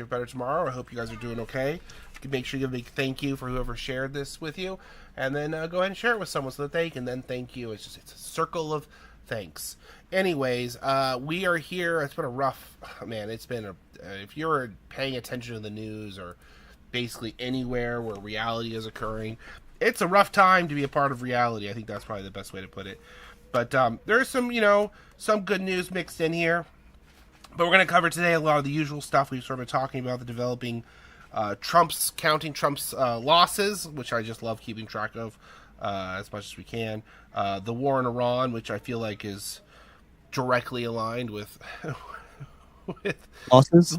better tomorrow. I hope you guys are doing okay. You can make sure you give a big thank you for whoever shared this with you, and then go ahead and share it with someone so that they can then thank you. It's a circle of thanks. Anyways, we are here. It's been a rough man. It's been a if you're paying attention to the news or basically anywhere where reality is occurring, it's a rough time to be a part of reality. I think that's probably the best way to put it. But there's some good news mixed in here. But we're going to cover today a lot of the usual stuff we've sort of been talking about, the developing counting Trump's losses, which I just love keeping track of as much as we can. The war in Iran, which I feel like is directly aligned with with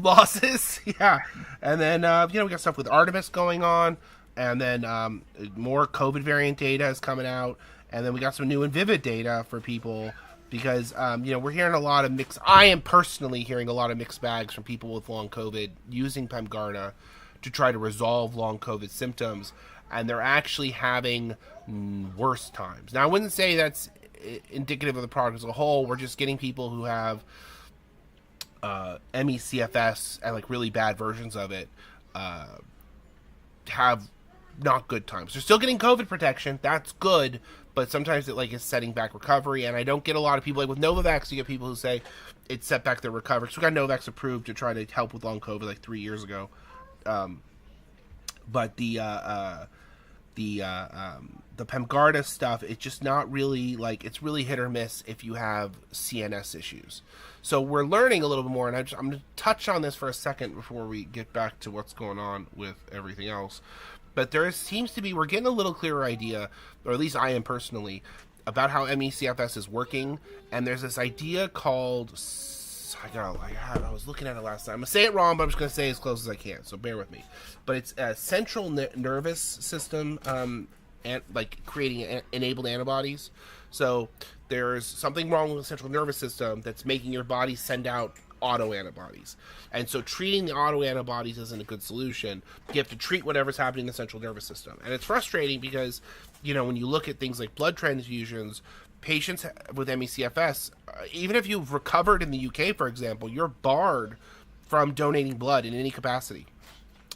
losses. Yeah. And then, we got stuff with Artemis going on. And then more COVID variant data is coming out. And then we got some new Invivyd data for people because, we're hearing a lot of I am personally hearing a lot of mixed bags from people with long COVID using PEMGARDA to try to resolve long COVID symptoms. And they're actually having worse times. Now, I wouldn't say that's indicative of the product as a whole. We're just getting people who have ME/CFS and like really bad versions of it have not good times. They're still getting COVID protection. That's good. But sometimes it is setting back recovery, and I don't get a lot of people with Novavax. You get people who say it set back their recovery. So we got Novavax approved to try to help with long COVID 3 years ago, but the PEMGARDA stuff, it's just not really it's really hit or miss if you have CNS issues. So we're learning a little bit more, and I'm going to touch on this for a second before we get back to what's going on with everything else. But we're getting a little clearer idea, or at least I am personally, about how ME/CFS is working. And there's this idea called, I was looking at it last time. I'm going to say it wrong, but I'm just going to say it as close as I can, so bear with me. But it's a central nervous system, and creating enabled antibodies. So there's something wrong with the central nervous system that's making your body send out autoantibodies. And so treating the autoantibodies isn't a good solution. You have to treat whatever's happening in the central nervous system. And it's frustrating because, when you look at things like blood transfusions, patients with ME/CFS, even if you've recovered in the UK, for example, you're barred from donating blood in any capacity.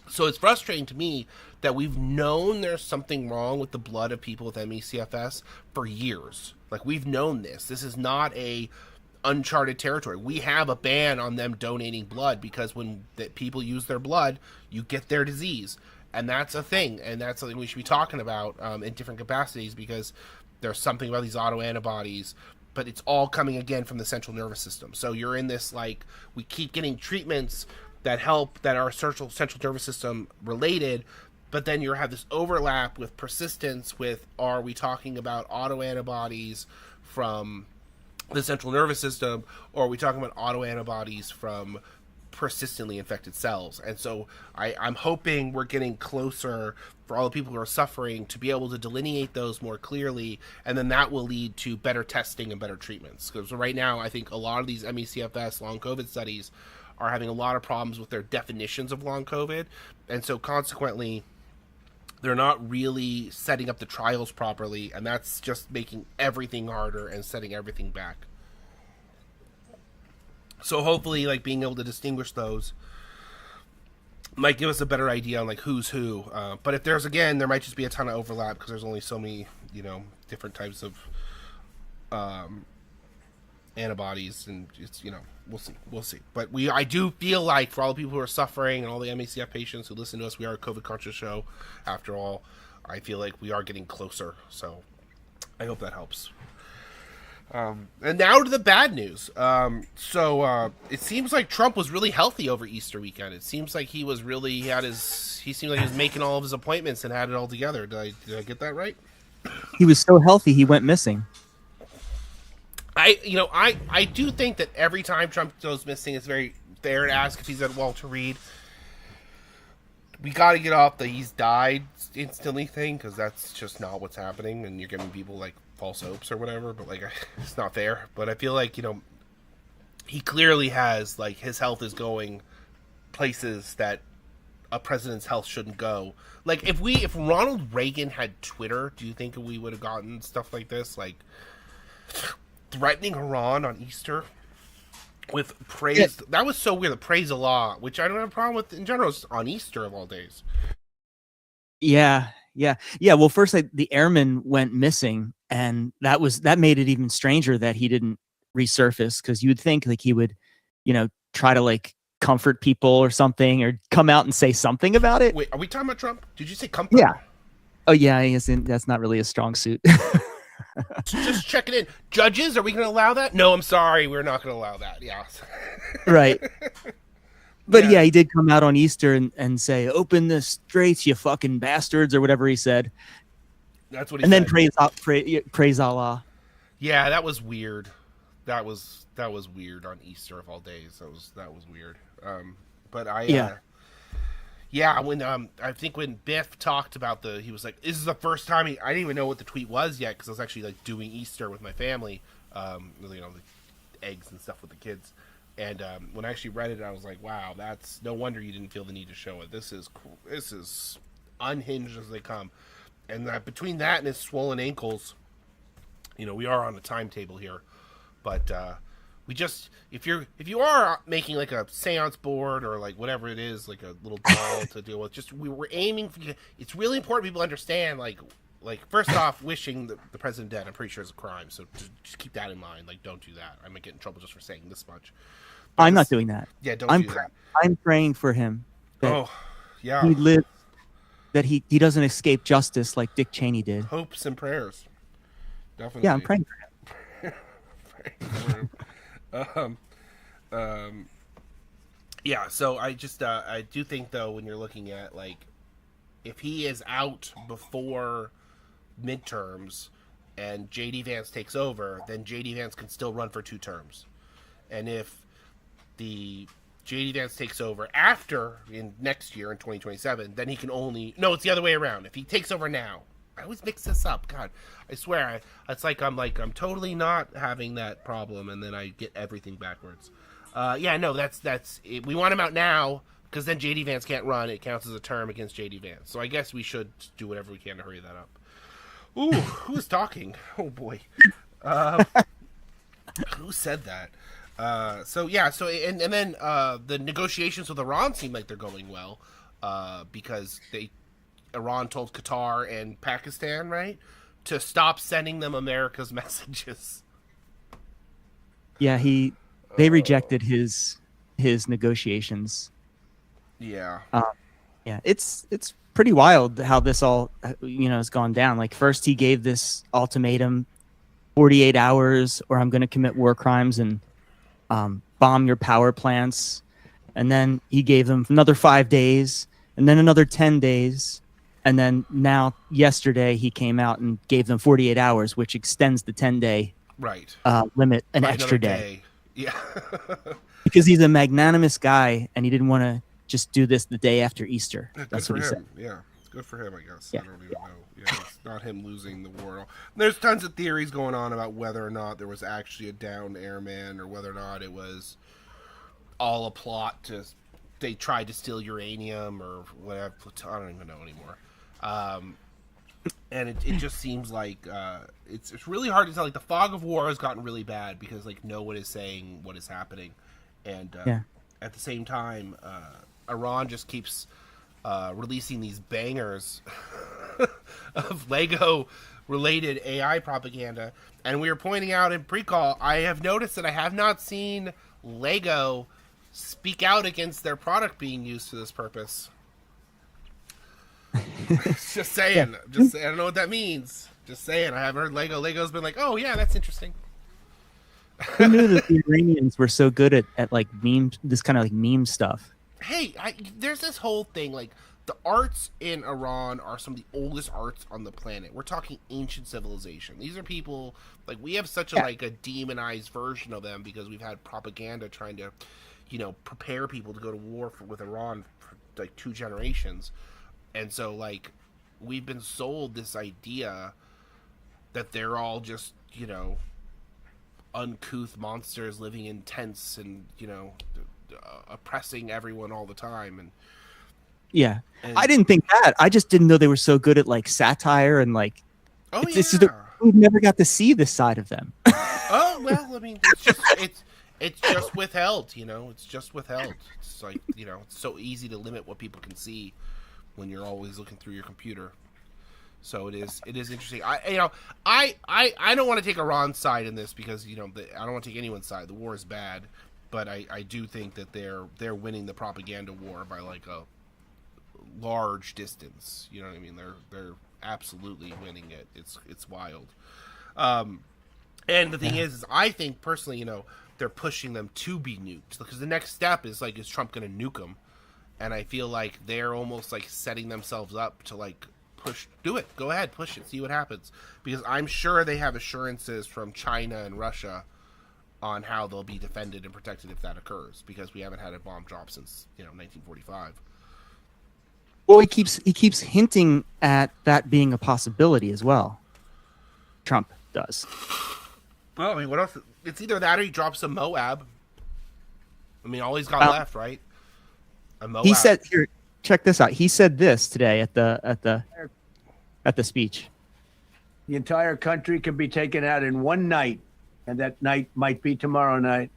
So it's frustrating to me that we've known there's something wrong with the blood of people with ME/CFS for years. We've known this. This is not a uncharted territory. We have a ban on them donating blood because when people use their blood, you get their disease. And that's a thing. And that's something we should be talking about in different capacities because there's something about these autoantibodies, but it's all coming again from the central nervous system. So you're in this, we keep getting treatments that help that are central nervous system related, but then you have this overlap with persistence are we talking about autoantibodies from the central nervous system, or are we talking about autoantibodies from persistently infected cells? And so I'm hoping we're getting closer for all the people who are suffering to be able to delineate those more clearly, and then that will lead to better testing and better treatments. Because right now, I think a lot of these ME/CFS long COVID studies are having a lot of problems with their definitions of long COVID, and so consequently, they're not really setting up the trials properly, and that's just making everything harder and setting everything back. So hopefully, being able to distinguish those might give us a better idea on who's who. But if there might just be a ton of overlap because there's only so many, different types of antibodies, and it's we'll see. But I do feel for all the people who are suffering and all the ME/CF patients who listen to us, we are a COVID conscious show after all. I feel like we are getting closer, so I hope that helps. And now to the bad news. So it seems like Trump was really healthy over Easter weekend. It seems like he seemed like he was making all of his appointments and had it all together. Did I get that right? He was so healthy he went missing. I do think that every time Trump goes missing, it's very fair to ask if he's at Walter Reed. We got to get off the he's died instantly thing, because that's just not what's happening, and you're giving people false hopes or whatever. But it's not fair. But I feel he clearly has his health is going places that a president's health shouldn't go. If Ronald Reagan had Twitter, do you think we would have gotten stuff like this? Threatening Iran on Easter. with praise. That was so weird. The praise Allah, which I don't have a problem with in general, is on Easter of all days. Yeah, yeah, yeah. Well, first the airman went missing, and that made it even stranger that he didn't resurface, because you would think like he would, try to like comfort people or something, or come out and say something about it. Wait, are we talking about Trump? Did you say comfort? Yeah. Oh yeah, he isn't. That's not really a strong suit. Just checking in. Judges, are we going to allow that? No, I'm sorry, we're not going to allow that. Yeah. Right. But yeah, he did come out on Easter and say, "Open the straits, you fucking bastards," or whatever he said. That's what he and said. then praise Allah. Yeah, that was weird. That was weird on Easter of all days. That was weird. But when I think when Biff talked about he was like, "This is the first time I didn't even know what the tweet was yet, because I was actually like doing Easter with my family, the eggs and stuff with the kids." And when I actually read it, I was like, "Wow, that's no wonder you didn't feel the need to show it. This is unhinged as they come." And between that and his swollen ankles, we are on a timetable here, but we just if you are making like a seance board or like whatever it is, like a little doll to deal with, just we're aiming for. It's really important people understand like first off, wishing the president dead, I'm pretty sure is a crime, so just keep that in mind. Like, don't do that. I might get in trouble just for saying this much. But I'm not doing that. Yeah, don't do that. I'm praying for him. Oh, yeah. He lives, that he doesn't escape justice like Dick Cheney did. Hopes and prayers. Definitely. Yeah, I'm praying for him. Yeah, so I just I do think though, when you're looking at like if he is out before midterms and JD Vance takes over, then JD Vance can still run for 2 terms. And if the JD Vance takes over after in next year in 2027, then he can only it's the other way around. If he takes over now, I always mix this up. God, I swear, I'm totally not having that problem, and then I get everything backwards. That's it. We want him out now because then JD Vance can't run. It counts as a term against JD Vance. So I guess we should do whatever we can to hurry that up. Ooh, who's talking? Oh boy, who said that? And then the negotiations with Iran seem like they're going well, because Iran told Qatar and Pakistan, right, to stop sending them America's messages. Yeah, they rejected his negotiations. Yeah. Yeah, it's pretty wild how this all has gone down. Like, first he gave this ultimatum, 48 hours or I'm going to commit war crimes and bomb your power plants. And then he gave them another 5 days and then another 10 days. And then now yesterday he came out and gave them 48 hours, which extends the 10-day limit an extra day. Yeah. Because he's a magnanimous guy and he didn't want to just do this the day after Easter. That's what he said. Yeah. Good for him, I guess. Yeah. I don't even know. Yeah, it's not him losing the war. There's tons of theories going on about whether or not there was actually a downed airman, or whether or not it was all a plot they tried to steal uranium or whatever. I don't even know anymore. And it just seems like it's really hard to tell. Like, the fog of war has gotten really bad because like no one is saying what is happening, and at the same time, Iran just keeps releasing these bangers of Lego related AI propaganda. And we were pointing out in pre-call, I have noticed that I have not seen Lego speak out against their product being used for this purpose. Just saying. I don't know what that means. Just saying. I haven't heard Lego. Lego's been like, oh yeah, that's interesting. Who knew that the Iranians were so good at like this kind of like meme stuff? Hey, there's this whole thing, like, the arts in Iran are some of the oldest arts on the planet. We're talking ancient civilization. These are people, like, we have such a demonized version of them because we've had propaganda trying to, prepare people to go to war with Iran for, like, 2 generations. And so, like, we've been sold this idea that they're all just, uncouth monsters living in tents and, oppressing everyone all the time. And I didn't think that. I just didn't know they were so good at like satire and like we've never got to see this side of them. Oh well, I mean, It's just withheld, It's just withheld. It's like, it's so easy to limit what people can see when you're always looking through your computer. So it is interesting. I don't want to take Iran's side in this because I don't want to take anyone's side. The war is bad, but I do think that they're winning the propaganda war by like a large distance. You know what I mean? They're absolutely winning it. It's wild. And the thing is I think personally, they're pushing them to be nuked because the next step is like, is Trump going to nuke them? And I feel like they're almost like setting themselves up to like do it. Go ahead, push it, see what happens. Because I'm sure they have assurances from China and Russia on how they'll be defended and protected if that occurs. Because we haven't had a bomb drop since 1945. Well, he keeps hinting at that being a possibility as well. Trump does. Well, I mean, what else? It's either that or he drops a Moab. I mean, all he's got left, right? A Moab. He said, here, check this out. He said this today at the speech. The entire country can be taken out in one night, and that night might be tomorrow night.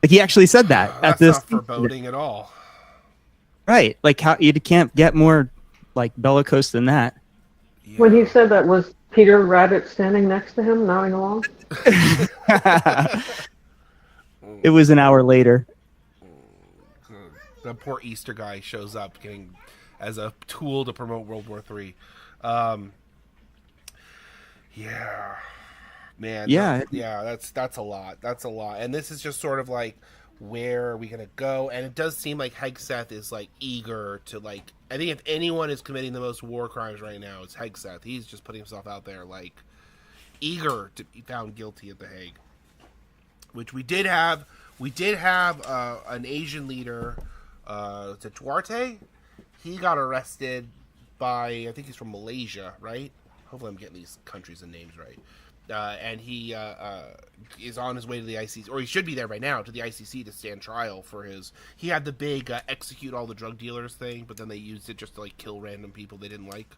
Like, he actually said that at That's this. not foreboding at all. Right. Like, how you can't get more like bellicose than that. Yeah. When he said that, was Peter Rabbit standing next to him, nodding along? It was an hour later. The poor Easter guy shows up getting as a tool to promote World War III. Yeah, man. Yeah. That's a lot. That's a lot. And this is just sort of like, where are we gonna go? And it does seem like Hegseth is like eager to like. I think if anyone is committing the most war crimes right now, it's Hegseth. He's just putting himself out there, like eager to be found guilty at The Hague. Which we did have. We did have an Asian leader. Duarte, he got arrested by, I think he's from Malaysia, right? Hopefully I'm getting these countries and names right. And he is on his way to the ICC, or he should be there right now, to the ICC to stand trial for his... He had the big execute all the drug dealers thing, but then they used it just to like kill random people they didn't like.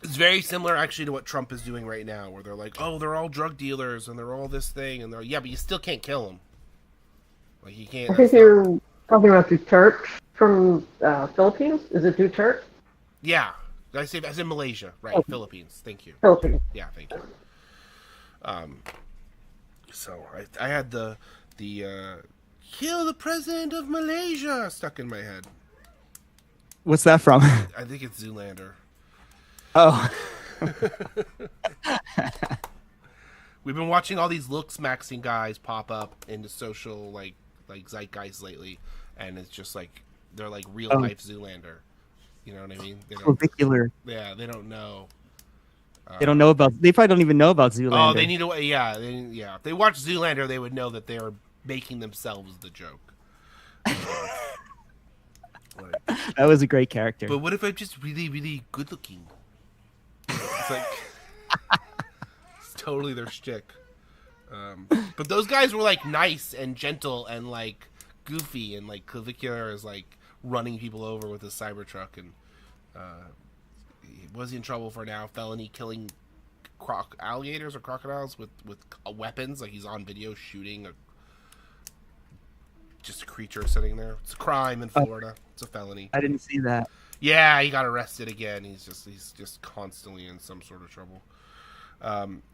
It's very similar, actually, to what Trump is doing right now, where they're like, oh, they're all drug dealers, and they're all this thing, and they're yeah, but you still can't kill them. Like, you can't... I think you're talking about Duterte from Philippines. Is it Duterte? Yeah. I said Malaysia, right? Oh. Philippines. Thank you. Philippines. Yeah, thank you. So I had the kill the president of Malaysia stuck in my head. What's that from? I think it's Zoolander. Oh. We've been watching all these looks maxing guys pop up into social like zeitgeist lately, and it's just like they're like real life Zoolander. You know what I mean? They don't, Ridiculous. Yeah, they don't know. They don't know about. They probably don't even know about Zoolander. Oh, they need to. Yeah, If they watch Zoolander, they would know that they are making themselves the joke. That was a great character. But what if I'm just really, really good looking? It's like it's totally their shtick. But those guys were like nice and gentle and like goofy, and like Clavicular is like running people over with his Cybertruck, and was he in trouble for now? Felony killing alligators or crocodiles with weapons. Like, he's on video shooting just a creature sitting there. It's a crime in Florida. It's a felony. I didn't see that. Yeah, he got arrested again. He's just constantly in some sort of trouble.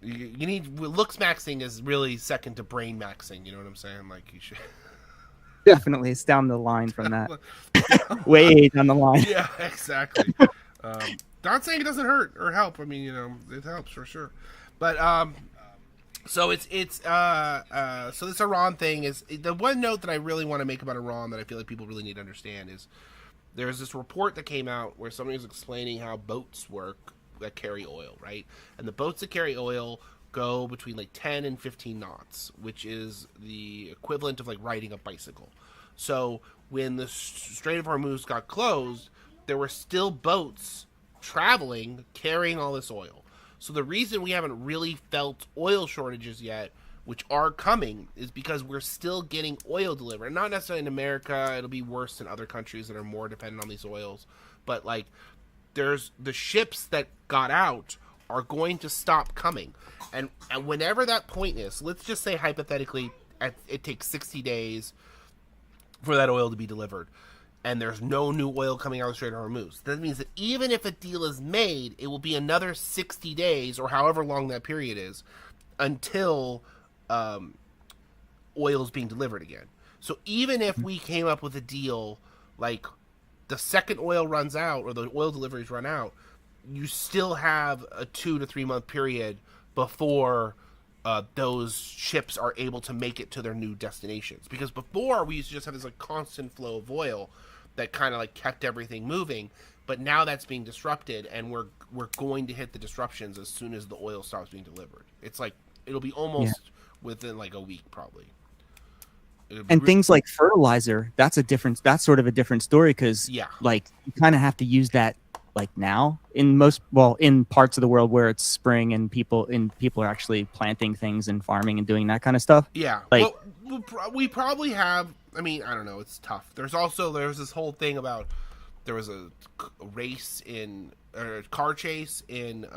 You need looks maxing is really second to brain maxing. You know what I'm saying? Like, you should. Definitely, it's down the line from that. Way down the line. Yeah, exactly. Not saying it doesn't hurt or help. I mean, it helps for sure. But so so this Iran thing is the one note that I really want to make about Iran that I feel like people really need to understand is there's this report that came out where somebody was explaining how boats work that carry oil, right? And the boats that carry oil go between like 10 and 15 knots, which is the equivalent of like riding a bicycle. So when the Strait of Hormuz got closed, there were still boats traveling, carrying all this oil. So the reason we haven't really felt oil shortages yet, which are coming, is because we're still getting oil delivered. Not necessarily in America. It'll be worse in other countries that are more dependent on these oils. But like, there's the ships that got out are going to stop coming. And whenever that point is, let's just say hypothetically it takes 60 days for that oil to be delivered, and there's no new oil coming out of the Strait of Hormuz. That means that even if a deal is made, it will be another 60 days, or however long that period is, until oil is being delivered again. So even if we came up with a deal, like the second oil runs out, or the oil deliveries run out, you still have a 2 to 3 month period before those ships are able to make it to their new destinations. Because before, we used to just have this like constant flow of oil that kind of like kept everything moving, but now that's being disrupted, and we're going to hit the disruptions as soon as the oil stops being delivered. It's like it'll be almost within like a week, probably. And things like fertilizer, that's sort of a different story, because like you kind of have to use that like now in in parts of the world where it's spring and people are actually planting things and farming and doing that kind of stuff. Yeah, like we probably have. I mean, I don't know. It's tough. There's this whole thing about there was a race car chase in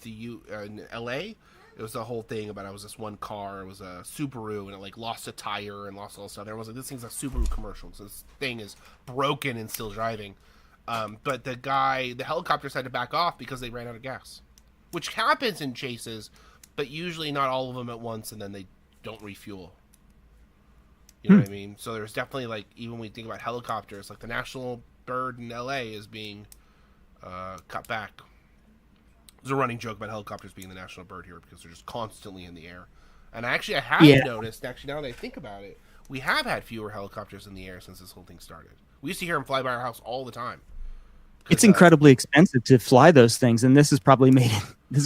in LA. It was the whole thing about it was this one car. It was a Subaru, and it like lost a tire and lost all this stuff. Everyone was like, "This thing's a Subaru commercial. So this thing is broken and still driving." But the helicopters had to back off because they ran out of gas, which happens in chases, but usually not all of them at once, and then they don't refuel. You know what I mean? So there's definitely like, even when we think about helicopters, like the national bird in LA is being cut back. There's a running joke about helicopters being the national bird here because they're just constantly in the air. And I have noticed, actually, now that I think about it, we have had fewer helicopters in the air since this whole thing started. We used to hear them fly by our house all the time. It's incredibly expensive to fly those things, and this is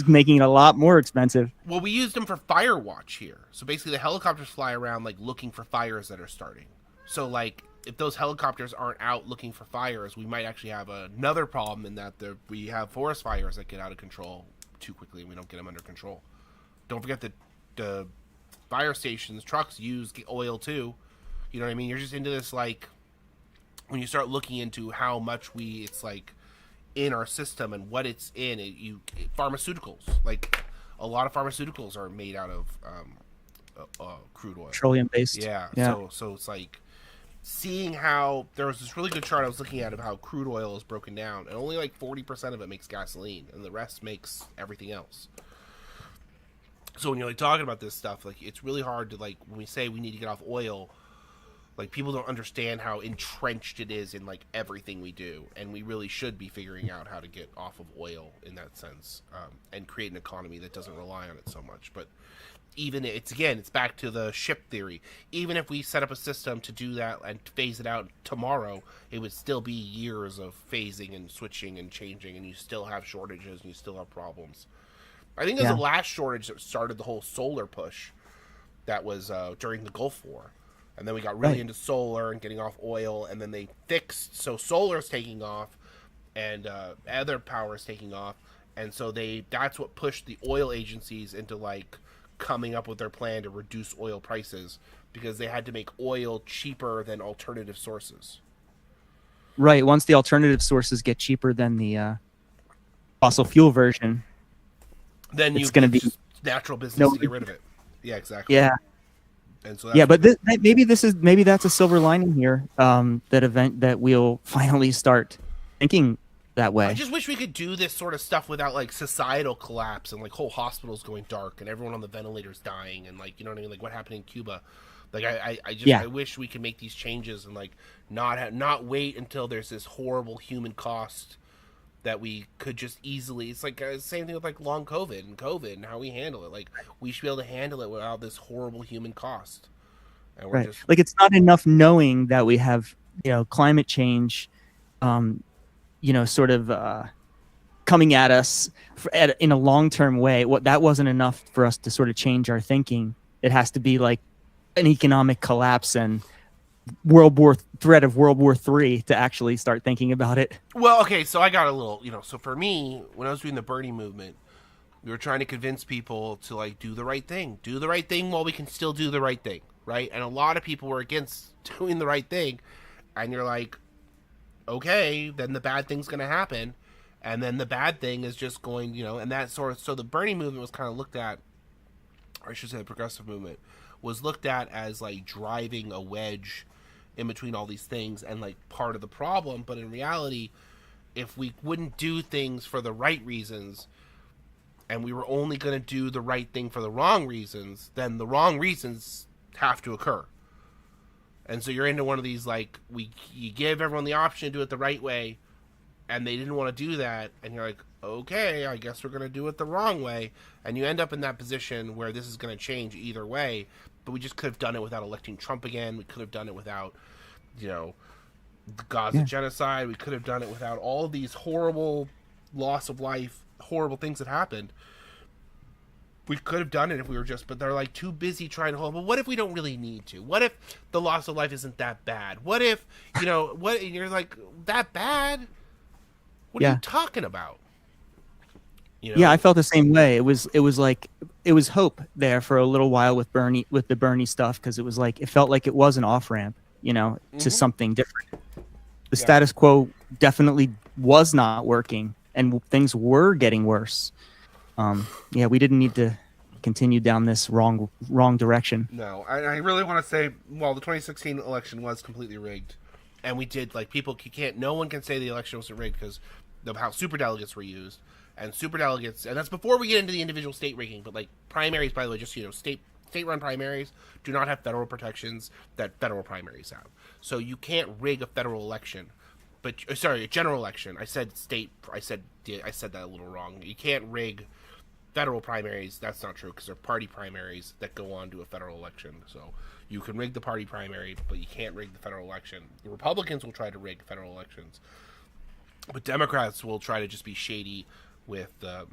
making it a lot more expensive. Well, we used them for fire watch here. So basically the helicopters fly around like looking for fires that are starting. So like if those helicopters aren't out looking for fires, we might actually have another problem in that we have forest fires that get out of control too quickly and we don't get them under control. Don't forget that the fire stations, trucks use oil too. You know what I mean? You're just into this, like, when you start looking into how much it's like in our system and what it's in, pharmaceuticals, like a lot of pharmaceuticals are made out of crude oil, petroleum based. Yeah. So it's like seeing how there was this really good chart I was looking at of how crude oil is broken down, and only like 40% of it makes gasoline, and the rest makes everything else. So when you're like talking about this stuff, like it's really hard to, like, when we say we need to get off oil, like people don't understand how entrenched it is in like everything we do, and we really should be figuring out how to get off of oil in that sense, and create an economy that doesn't rely on it so much. But even it's back to the ship theory. Even if we set up a system to do that and phase it out tomorrow, it would still be years of phasing and switching and changing, and you still have shortages and you still have problems. I think there's the last shortage that started the whole solar push that was during the Gulf War. And then we got really into solar and getting off oil, and then they fixed, so solar's taking off and other power is taking off, and so that's what pushed the oil agencies into like coming up with their plan to reduce oil prices, because they had to make oil cheaper than alternative sources. Right. Once the alternative sources get cheaper than the fossil fuel version, then it's going to be just natural business to get rid of it. Yeah, exactly. Yeah. And so but maybe that's a silver lining here, that we'll finally start thinking that way. I just wish we could do this sort of stuff without like societal collapse and like whole hospitals going dark and everyone on the ventilators dying, and like, you know what I mean, like what happened in Cuba. Like I wish we could make these changes and like not wait until there's this horrible human cost that we could just easily. It's like same thing with like long COVID and how we handle it. Like we should be able to handle it without this horrible human cost. And we're just like, it's not enough knowing that we have, climate change, sort of coming at us in a long-term way. That wasn't enough for us to sort of change our thinking. It has to be like an economic collapse and threat of World War III to actually start thinking about it. Well, okay, so I got a little, so for me, when I was doing the Bernie movement, we were trying to convince people to like do the right thing while we can still do the right thing, right? And a lot of people were against doing the right thing, and you're like, okay, then the bad thing's going to happen, And then the bad thing is just going, and that sort of, so the Bernie movement was kind of looked at, or I should say the progressive movement was looked at as like driving a wedge in between all these things and like part of the problem. But in reality, if we wouldn't do things for the right reasons and we were only going to do the right thing for the wrong reasons, then the wrong reasons have to occur. And so you're into one of these, like, you give everyone the option to do it the right way, and they didn't want to do that, and you're like, okay, I guess we're going to do it the wrong way, and you end up in that position where this is going to change either way, but we just could have done it without electing Trump again, we could have done it without, the Gaza genocide, we could have done it without all these horrible loss of life, horrible things that happened. We could have done it if we were but they're like too busy trying to hold. But what if we don't really need to? What if the loss of life isn't that bad? What if, what, and you're like, that bad? What are you talking about? Yeah, I felt the same way. It was hope there for a little while with the Bernie stuff, because it was like, it felt like it was an off ramp, to something different. The status quo definitely was not working, and things were getting worse. We didn't need to continue down this wrong direction. No, I really want to say, well, the 2016 election was completely rigged, and we did, like, no one can say the election wasn't rigged because of how superdelegates were used, and superdelegates, and that's before we get into the individual state rigging, but, like, primaries, by the way, just, state-run primaries do not have federal protections that federal primaries have. So you can't rig a federal election. A general election. I said that a little wrong. You can't rig federal primaries. That's not true, because they're party primaries that go on to a federal election. So you can rig the party primary, but you can't rig the federal election. The Republicans will try to rig federal elections, but Democrats will try to just be shady with the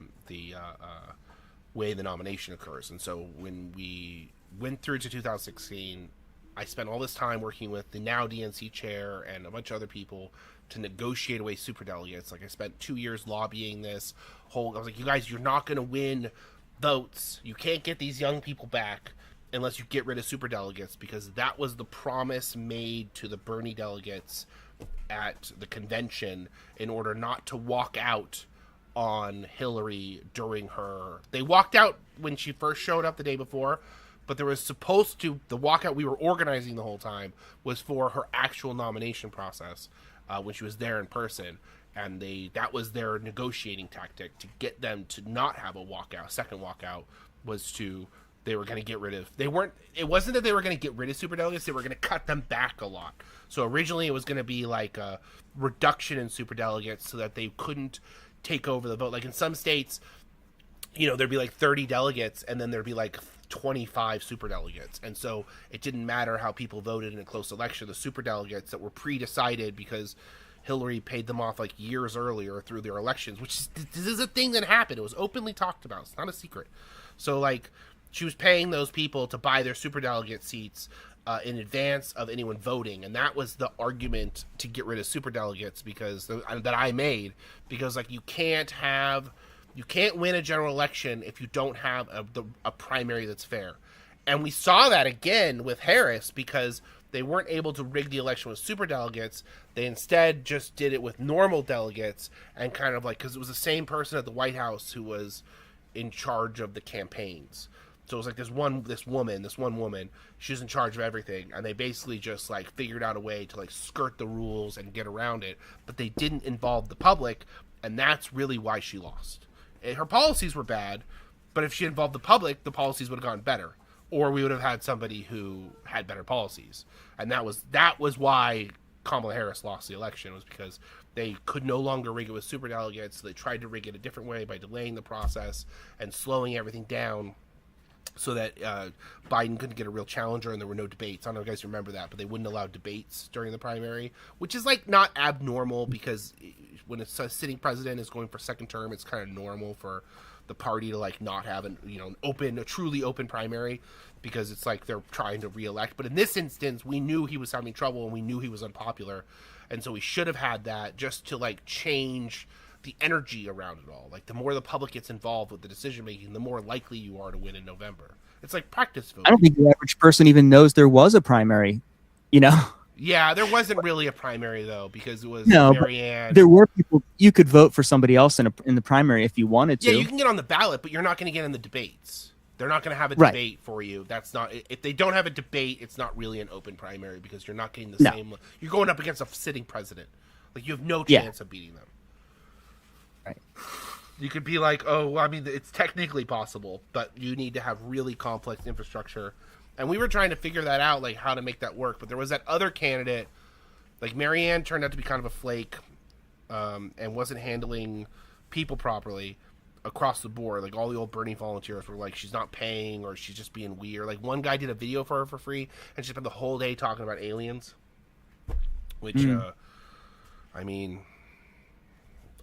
way the nomination occurs. And so when we went through to 2016, I spent all this time working with the now DNC chair and a bunch of other people to negotiate away superdelegates. Like, I spent 2 years lobbying this whole. I was like, you guys, you're not going to win votes. You can't get these young people back unless you get rid of superdelegates, because that was the promise made to the Bernie delegates at the convention in order not to walk out on Hillary during her. They walked out when she first showed up the day before, but there was supposed to, the walkout we were organizing the whole time was for her actual nomination process when she was there in person, and that was their negotiating tactic to get them to not have a walkout. Second walkout was they were going to get rid of, it wasn't that they were going to get rid of superdelegates, they were going to cut them back a lot. So originally it was going to be like a reduction in superdelegates so that they couldn't take over the vote. Like in some states, there'd be like 30 delegates and then there'd be like 25 superdelegates, and so it didn't matter how people voted in a close election. The superdelegates that were pre-decided because Hillary paid them off like years earlier through their elections, this is a thing that happened. It was openly talked about. It's not a secret. So like, she was paying those people to buy their superdelegate seats in advance of anyone voting, and that was the argument to get rid of superdelegates that I made, because like, you can't win a general election if you don't have a primary that's fair. And we saw that again with Harris, because they weren't able to rig the election with superdelegates. They instead just did it with normal delegates, and kind of like, because it was the same person at the White House who was in charge of the campaigns. So it was like this one woman, she was in charge of everything, and they basically just like figured out a way to like skirt the rules and get around it, but they didn't involve the public, and that's really why she lost. Her policies were bad, but if she involved the public, the policies would have gone better, or we would have had somebody who had better policies. And that was why Kamala Harris lost the election, was because they could no longer rig it with superdelegates. So they tried to rig it a different way by delaying the process and slowing everything down so that Biden couldn't get a real challenger, and there were no debates. I don't know if you guys remember that, but they wouldn't allow debates during the primary, which is like not abnormal, because when a sitting president is going for second term, it's kind of normal for the party to like not have a truly open primary, because it's like they're trying to reelect. But in this instance, we knew he was having trouble and we knew he was unpopular, and so we should have had that just to like change the energy around it all. Like, the more the public gets involved with the decision making, the more likely you are to win in November. It's like practice voting. I don't think the average person even knows there was a primary, Yeah, there wasn't really a primary though because it was No, but Marianne. there were people you could vote for somebody else in the primary if you wanted to. Yeah, you can get on the ballot, but you're not going to get in the debates. They're not going to have a Right. debate for you. That's not if they don't have a debate, it's not really an open primary because you're not getting the No. same. You're going up against a sitting president. Like you have no Yeah. chance of beating them. Right. You could be like, oh, well, I mean, it's technically possible, but you need to have really complex infrastructure. And we were trying to figure that out, like how to make that work. But there was that other candidate, like Marianne, turned out to be kind of a flake, and wasn't handling people properly across the board. Like all the old Bernie volunteers were like, she's not paying or she's just being weird. Like one guy did a video for her for free, and she spent the whole day talking about aliens. Which, I mean,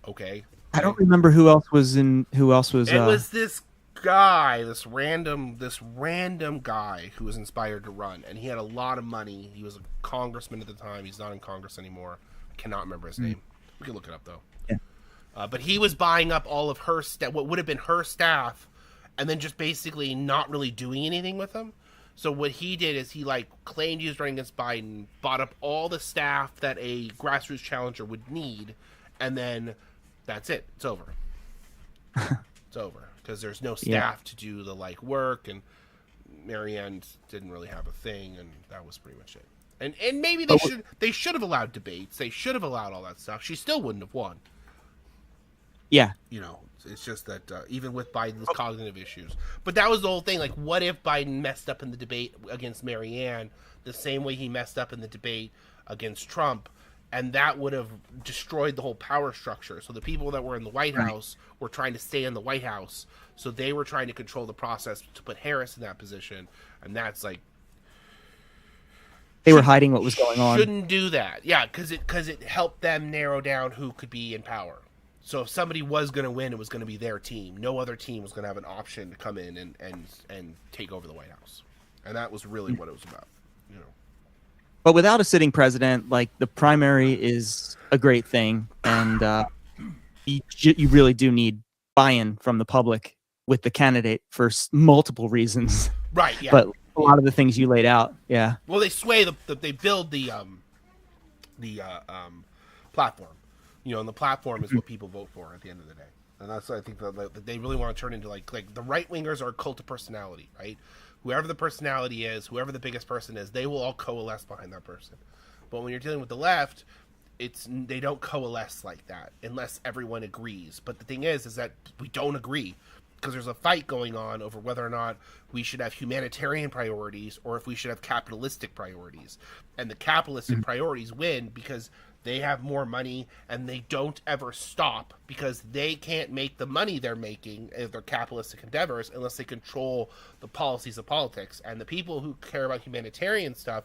okay. I don't remember who else was. It was this guy, this random guy who was inspired to run, and he had a lot of money. He was a congressman at the time. He's not in Congress anymore. I cannot remember his name. We can look it up though. Yeah. But he was buying up all of her what would have been her staff, and then just basically not really doing anything with them. So what he did is he like claimed he was running against Biden, bought up all the staff that a grassroots challenger would need, and then that's it. It's over. It's over because there's no staff to do the like work, and Marianne didn't really have a thing, and that was pretty much it. And maybe they should have allowed debates. They should have allowed all that stuff. She still wouldn't have won. Yeah. You know, it's just that even with Biden's cognitive issues. But that was the whole thing. Like, what if Biden messed up in the debate against Marianne the same way he messed up in the debate against Trump? And that would have destroyed the whole power structure. So the people that were in the White House were trying to stay in the White House. So they were trying to control the process to put Harris in that position. And that's like... They were hiding what was going on. Shouldn't do that. Yeah, because it helped them narrow down who could be in power. So if somebody was going to win, it was going to be their team. No other team was going to have an option to come in and take over the White House. And that was really what it was about, you know. But without a sitting president, like the primary is a great thing, and you really do need buy-in from the public with the candidate for multiple reasons. Right. Yeah. But a lot of the things you laid out, yeah. Well, they sway they build the platform, you know, and the platform is what people vote for at the end of the day. And that's, I think, that they really want to turn into like the right wingers are a cult of personality, right? Whoever the personality is, whoever the biggest person is, they will all coalesce behind that person. But when you're dealing with the left, they don't coalesce like that unless everyone agrees. But the thing is that we don't agree because there's a fight going on over whether or not we should have humanitarian priorities or if we should have capitalistic priorities. And the capitalistic priorities win because they have more money and they don't ever stop because they can't make the money they're making in their capitalistic endeavors unless they control the policies of politics. And the people who care about humanitarian stuff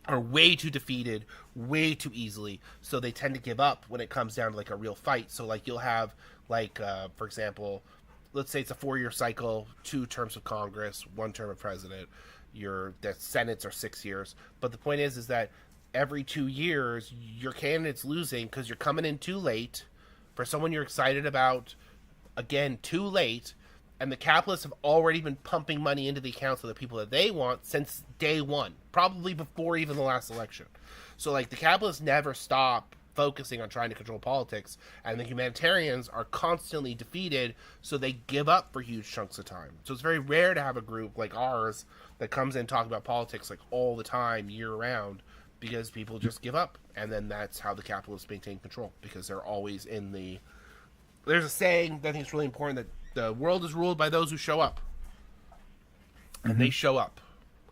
are way too defeated, way too easily. So they tend to give up when it comes down to like a real fight. So like you'll have like, for example, let's say it's a 4-year cycle, 2 terms of Congress, 1 term of president. The Senates are 6 years. But the point is that every 2 years, your candidate's losing because you're coming in too late for someone you're excited about. Again, too late. And the capitalists have already been pumping money into the accounts of the people that they want since day one, probably before even the last election. So, like, the capitalists never stop focusing on trying to control politics, and the humanitarians are constantly defeated, so they give up for huge chunks of time. So it's very rare to have a group like ours that comes in talking about politics like all the time, year-round, because people just give up. And then that's how the capitalists maintain control, because they're always in the... There's a saying that I think it's really important that the world is ruled by those who show up. And they show up.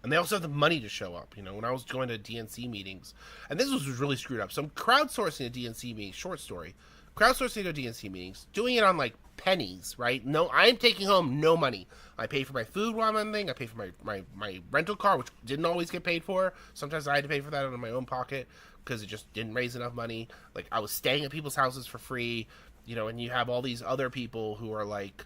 And they also have the money to show up. You know, when I was going to DNC meetings, and this was really screwed up. So I'm crowdsourcing a DNC meeting, short story. Crowdsourcing to DNC meetings, doing it on like pennies, right? No, I'm taking home no money. I pay for my food while I'm on the thing. I pay for my rental car, which didn't always get paid for. Sometimes I had to pay for that out of my own pocket because it just didn't raise enough money. Like, I was staying at people's houses for free, you know, and you have all these other people who are like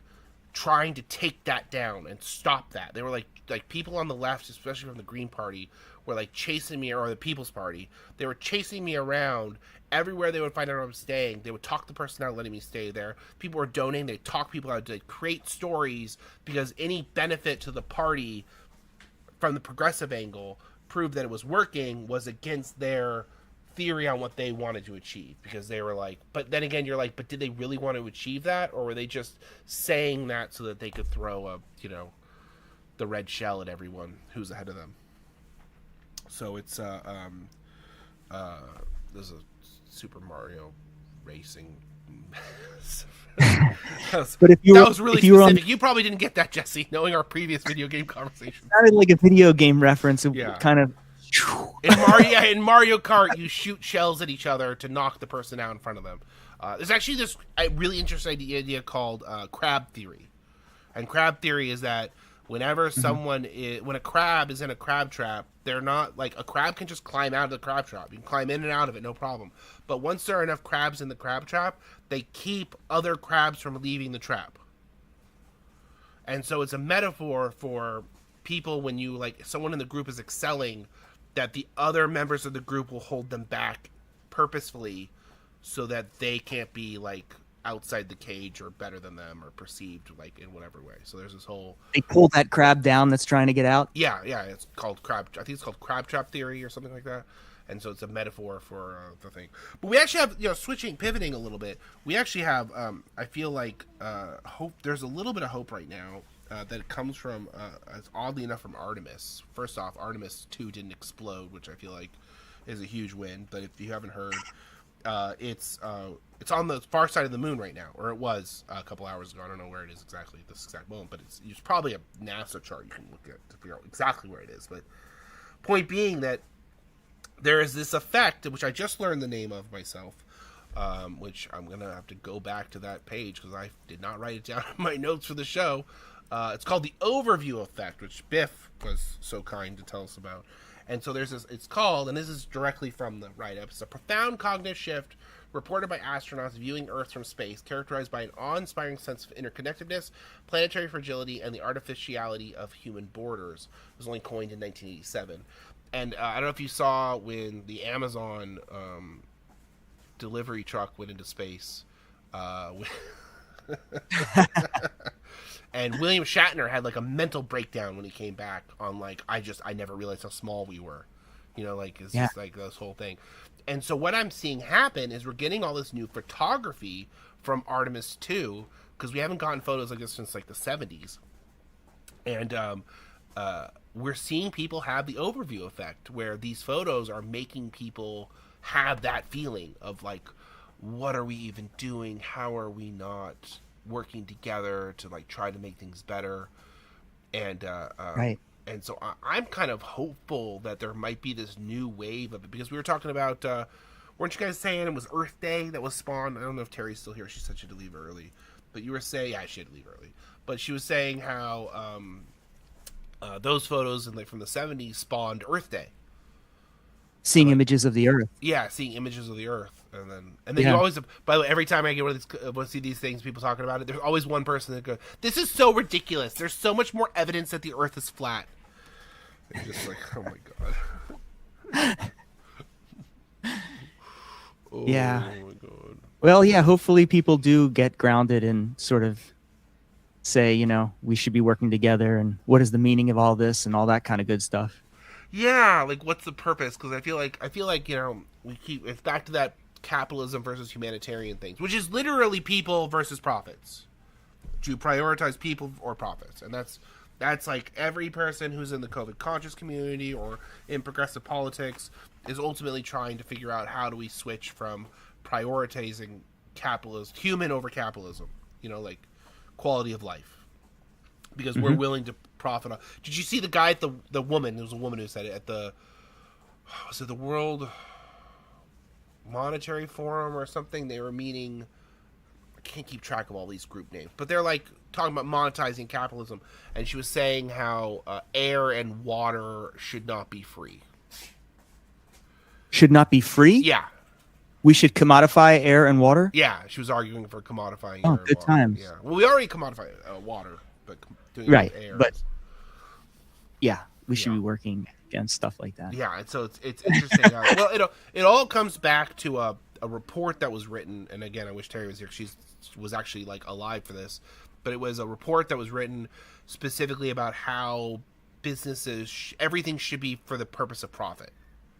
trying to take that down and stop that. They were like people on the left, especially from the Green Party, were like chasing me, or the People's Party. They were chasing me around everywhere they would find out where I'm staying. They would talk the person out, letting me stay there. People were donating. They talk people out to create stories because any benefit to the party from the progressive angle prove that it was working was against their theory on what they wanted to achieve, because they were like, but then again, you're like, but did they really want to achieve that, or were they just saying that so that they could throw a, you know, the red shell at everyone who's ahead of them? So it's there's a Super Mario racing. But if you that were, was really if you were on, specific. You probably didn't get that, Jesse, knowing our previous video game conversation. it sounded like a video game reference. It Yeah. kind of. In Mario Kart, you shoot shells at each other to knock the person out in front of them. There's actually this really interesting idea called crab theory, and crab theory is that whenever when a crab is in a crab trap, they're not like, a crab can just climb out of the crab trap. You can climb in and out of it, no problem. But once there are enough crabs in the crab trap, they keep other crabs from leaving the trap. And so it's a metaphor for people when you, like, someone in the group is excelling, that the other members of the group will hold them back purposefully so that they can't be, like, outside the cage or better than them or perceived, like, in whatever way. So there's this whole... They pull that crab down that's trying to get out. Yeah, it's called crab... I think it's called crab trap theory or something like that. And so it's a metaphor for the thing. But we actually have, you know, pivoting a little bit, we actually have, I feel like, hope. There's a little bit of hope right now that comes from, oddly enough, from Artemis. First off, Artemis 2 didn't explode, which I feel like is a huge win. But if you haven't heard, it's on the far side of the moon right now, or it was a couple hours ago. I don't know where it is exactly at this exact moment, but it's probably a NASA chart you can look at to figure out exactly where it is. But point being that there is this effect, which I just learned the name of myself, which I'm going to have to go back to that page because I did not write it down in my notes for the show. It's called the overview effect, which Biff was so kind to tell us about. And so there's this, it's called, and this is directly from the write-up, it's a profound cognitive shift reported by astronauts viewing Earth from space, characterized by an awe-inspiring sense of interconnectedness, planetary fragility, and the artificiality of human borders. It was only coined in 1987. And I don't know if you saw when the Amazon delivery truck went into space. And William Shatner had like a mental breakdown when he came back on like, I never realized how small we were. You know, like, it's just like this whole thing. And so what I'm seeing happen is we're getting all this new photography from Artemis 2, because we haven't gotten photos like this since like the 70s. And we're seeing people have the overview effect, where these photos are making people have that feeling of like, what are we even doing? How are we not working together to like try to make things better? And Right. And so I'm kind of hopeful that there might be this new wave of it, because we were talking about, weren't you guys saying it was Earth Day that was spawned? I don't know if Terry's still here. She said she had to leave early, but you were saying, yeah, she had to leave early. But she was saying how those photos from the 70s spawned Earth Day. Seeing images of the Earth. Yeah, seeing images of the Earth, and then you always. By the way, every time I get one of these, see these things, people talking about it. There's always one person that goes, "This is so ridiculous. There's so much more evidence that the Earth is flat." It's just like, oh my god. Oh, Yeah. Oh my god. Well, yeah, hopefully people do get grounded and sort of say, you know, we should be working together, and what is the meaning of all this and all that kind of good stuff. Yeah, like what's the purpose? Because I feel like you know, it's back to that capitalism versus humanitarian things, which is literally people versus profits. Do you prioritize people or profits? And that's like every person who's in the COVID conscious community or in progressive politics is ultimately trying to figure out, how do we switch from prioritizing capitalism, human over capitalism, you know, like quality of life, because we're willing to profit off. Did you see the guy at the woman? There was a woman who said it at the World Monetary Forum or something. They were meeting. I can't keep track of all these group names, but they're like talking about monetizing capitalism, and she was saying how air and water should not be free. Should not be free? Yeah, We should commodify air and water? yeah. She was arguing for commodifying. Oh, air and good water. times. Yeah. Well, we already commodify water, but doing it Right, with air. but yeah, we should Yeah. be working against stuff like that. Yeah, and so it's interesting. Well, it all comes back to a report that was written, and again, I wish Terry was here. She was actually like alive for this, but it was a report that was written specifically about how businesses, everything should be for the purpose of profit.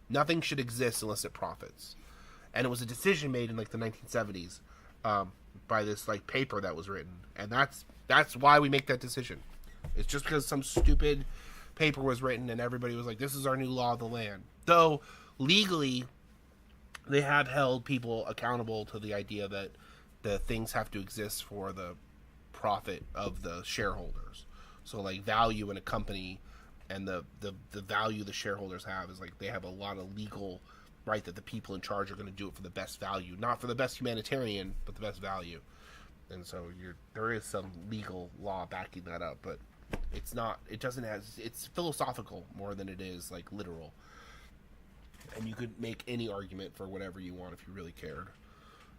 Nothing should exist unless it profits. And it was a decision made in like the 1970s by this like paper that was written, and that's why we make that decision. It's just because some stupid paper was written and everybody was like, this is our new law of the land. Though legally they have held people accountable to the idea that the things have to exist for the profit of the shareholders. So like value in a company and the value the shareholders have is like they have a lot of legal right that the people in charge are going to do it for the best value, not for the best humanitarian, but the best value. And so there is some legal law backing that up, but it's not, it doesn't have, it's philosophical more than it is like literal. And you could make any argument for whatever you want if you really cared.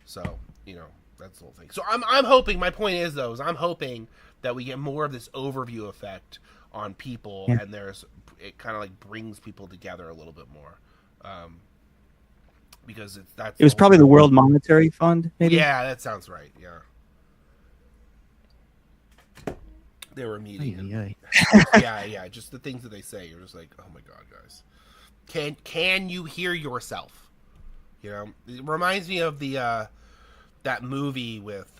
So, you know, that's the whole thing. So I'm hoping, my point is though, is I'm hoping that we get more of this overview effect on people, and it kind of like brings people together a little bit more. Because it was probably the World Monetary Fund, maybe? Yeah, that sounds right, yeah. They were meeting. Yeah, just the things that they say, you're just like, oh my god, guys. Can you hear yourself? You know, it reminds me of the that movie with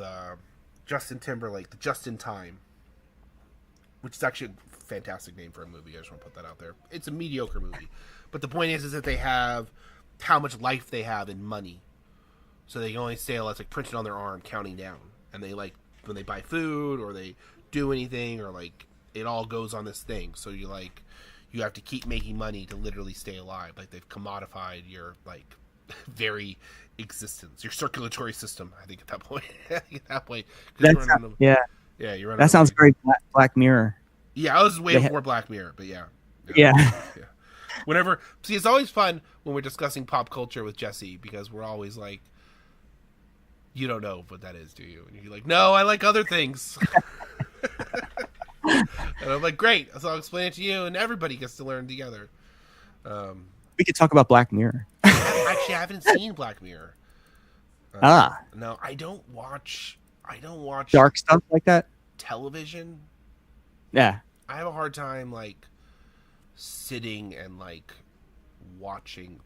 Justin Timberlake, the Just in Time, which is actually a fantastic name for a movie. I just want to put that out there. It's a mediocre movie, but the point is that they have how much life they have in money, so they can only say it's like printed on their arm, counting down, and they like when they buy food or they do anything, or like it all goes on this thing. So you have to keep making money to literally stay alive. Like they've commodified your like very existence, your circulatory system. I think at that point, you run. That sounds very Black Mirror. Yeah, I was way before Black Mirror, but yeah. Whenever it's always fun when we're discussing pop culture with Jesse, because we're always like, you don't know what that is, do you? And you're like, no, I like other things. And I'm like, great, so I'll explain it to you, and everybody gets to learn together. We could talk about Black Mirror. Actually, I haven't seen Black Mirror. No, I don't watch dark stuff like that. Television. Yeah, I have a hard time like sitting and like watching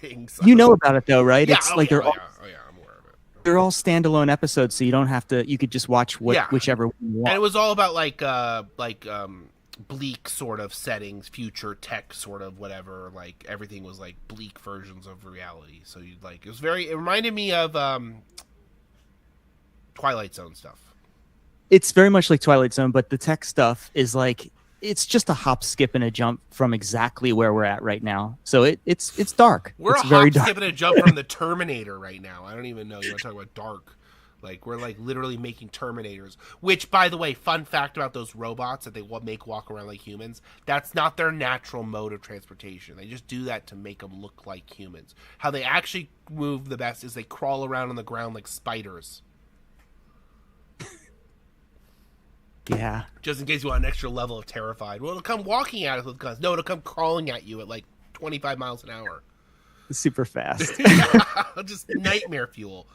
things. You know about it though, right? Yeah, It's like they're all, I'm aware of it. they're all standalone episodes, so you don't have to. You could just watch whichever one you want. And it was all about like bleak sort of settings, future tech sort of whatever. Like everything was like bleak versions of reality. So you'd like it reminded me of Twilight Zone stuff. It's very much like Twilight Zone, but the tech stuff is like it's just a hop, skip, and a jump from exactly where we're at right now. So it's dark. It's very hop, dark. skip, and a jump from the Terminator right now. I don't even know. You want to talk about dark? Like we're like literally making Terminators. Which, by the way, fun fact about those robots that they make walk around like humans. That's not their natural mode of transportation. They just do that to make them look like humans. How they actually move the best is they crawl around on the ground like spiders. Yeah. Just in case you want an extra level of terrified. Well, it'll come walking at us with guns. No, it'll come crawling at you at like 25 miles an hour. Super fast. Just nightmare fuel.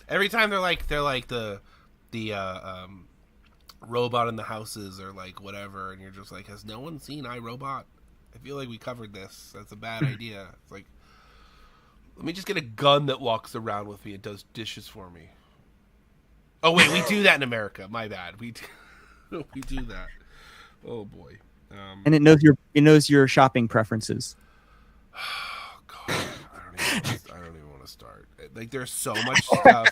Every time they're like the robot in the houses or like whatever, and you're just like, has no one seen iRobot? I feel like we covered this. That's a bad idea. It's like, let me just get a gun that walks around with me and does dishes for me. Oh wait, we do that in America. My bad. We do that. Oh boy. And it knows your shopping preferences. Oh God, I don't even want to start. Like, there's so much stuff.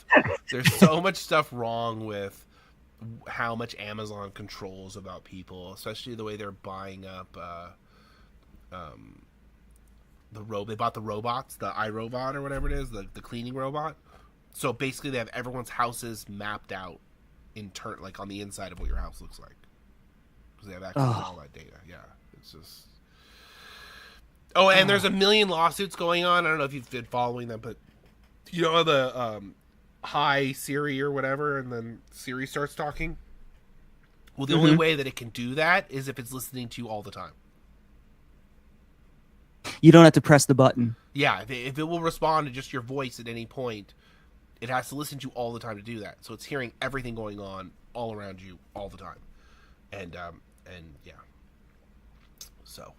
There's so much stuff wrong with how much Amazon controls about people, especially the way they're buying up. They bought the robots, the iRobot or whatever it is, the cleaning robot. So basically, they have everyone's houses mapped out like on the inside of what your house looks like, because they have access to all that data. Yeah, it's just. Oh, and there's a million lawsuits going on. I don't know if you've been following them, but you know the hi Siri or whatever, and then Siri starts talking. Well, the only way that it can do that is if it's listening to you all the time. You don't have to press the button. Yeah, if it will respond to just your voice at any point, it has to listen to you all the time to do that. So it's hearing everything going on all around you all the time. And yeah. So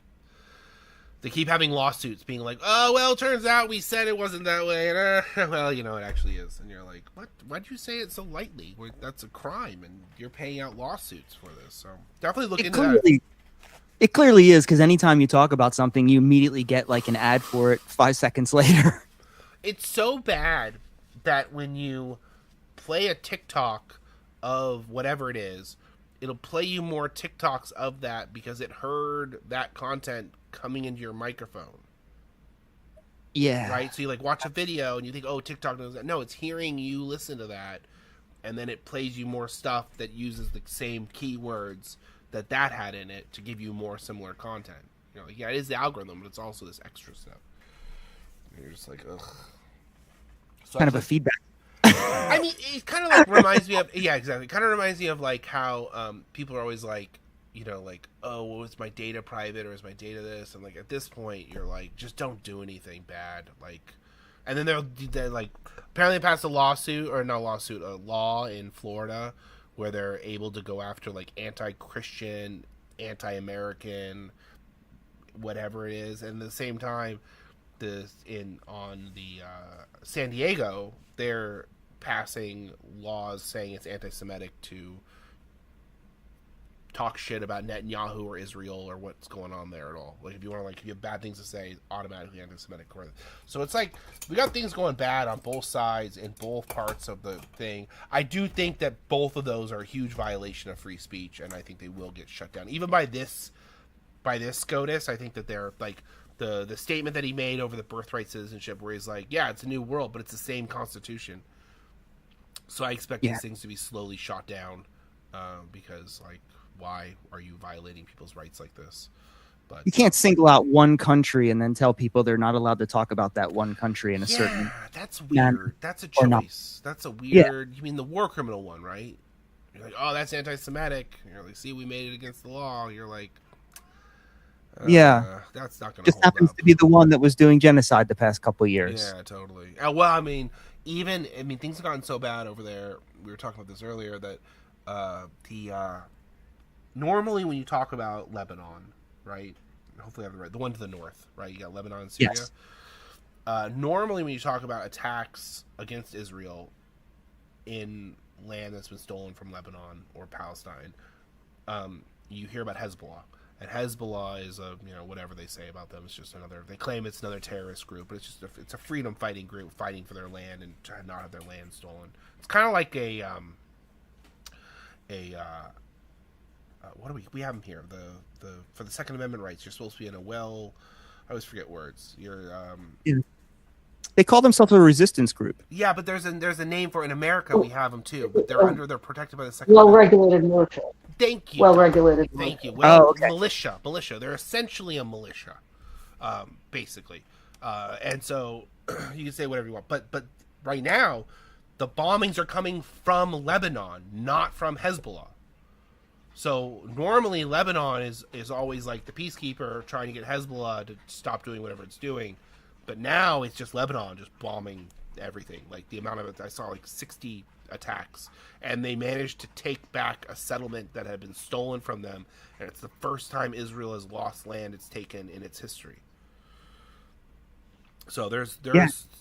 they keep having lawsuits being like, oh, well, turns out we said it wasn't that way. And, well, you know, it actually is. And you're like, what? Why'd you say it so lightly? That's a crime, and you're paying out lawsuits for this. So definitely look into that. It clearly is, because anytime you talk about something, you immediately get like an ad for it 5 seconds later. It's so bad that when you play a TikTok of whatever it is, it'll play you more TikToks of that because it heard that content coming into your microphone. Yeah. Right? So you like watch a video and you think, oh, TikTok knows that. No, it's hearing you listen to that, and then it plays you more stuff that uses the same keywords that had in it to give you more similar content. You know, like, yeah, it is the algorithm, but it's also this extra stuff. And you're just like, ugh. So Kind of a feedback. I mean, it kind of like reminds me of, yeah, exactly. It kind of reminds me of like how people are always like, you know, like, oh, well, is my data private or is my data this? And like at this point, you're like, just don't do anything bad. Like, and then they're like, apparently they passed a lawsuit, or not a lawsuit, a law in Florida where they're able to go after like anti-Christian, anti-American, whatever it is. And at the same time, on the San Diego, they're passing laws saying it's anti-Semitic to talk shit about Netanyahu or Israel or what's going on there at all. Like if you want to, like, if you have bad things to say, automatically anti-Semitic. So it's like we got things going bad on both sides in both parts of the thing. I do think that both of those are a huge violation of free speech, and I think they will get shut down even by this SCOTUS. I think that they're like the statement that he made over the birthright citizenship, where he's like, yeah, it's a new world, but it's the same constitution. So I expect these things to be slowly shot down, because, like, why are you violating people's rights like this? But you can't single out one country and then tell people they're not allowed to talk about that one country in a certain. That's weird. That's a choice. That's a weird. You mean the war criminal one, right? You're like, oh, that's anti-Semitic. You're like, see, we made it against the law. You're like, that's not going to just happens to be the one that was doing genocide the past couple of years. Yeah, totally. Well, I mean, things have gotten so bad over there. We were talking about this earlier that normally when you talk about Lebanon, right? Hopefully I have the one to the north, right? You got Lebanon and Syria. Yes. Normally when you talk about attacks against Israel in land that's been stolen from Lebanon or Palestine, you hear about Hezbollah. And Hezbollah is whatever they say about them. It's just they claim it's another terrorist group, but it's a freedom fighting group fighting for their land and to not have their land stolen. It's kind of like what do we have them here? The for the Second Amendment rights, you're supposed to be in I always forget words. They call themselves a resistance group. Yeah, but there's a name for it. In America we have them too, but they're protected by the Second Amendment. Well-regulated militia. Thank you. Well-regulated. Thank you. Okay. Militia. They're essentially a militia, basically. And so you can say whatever you want, but right now, the bombings are coming from Lebanon, not from Hezbollah. So normally Lebanon is always like the peacekeeper trying to get Hezbollah to stop doing whatever it's doing, but now it's just Lebanon just bombing everything. Like the amount of it, I saw like 60 attacks, and they managed to take back a settlement that had been stolen from them, and it's the first time Israel has lost land it's taken in its history. So there's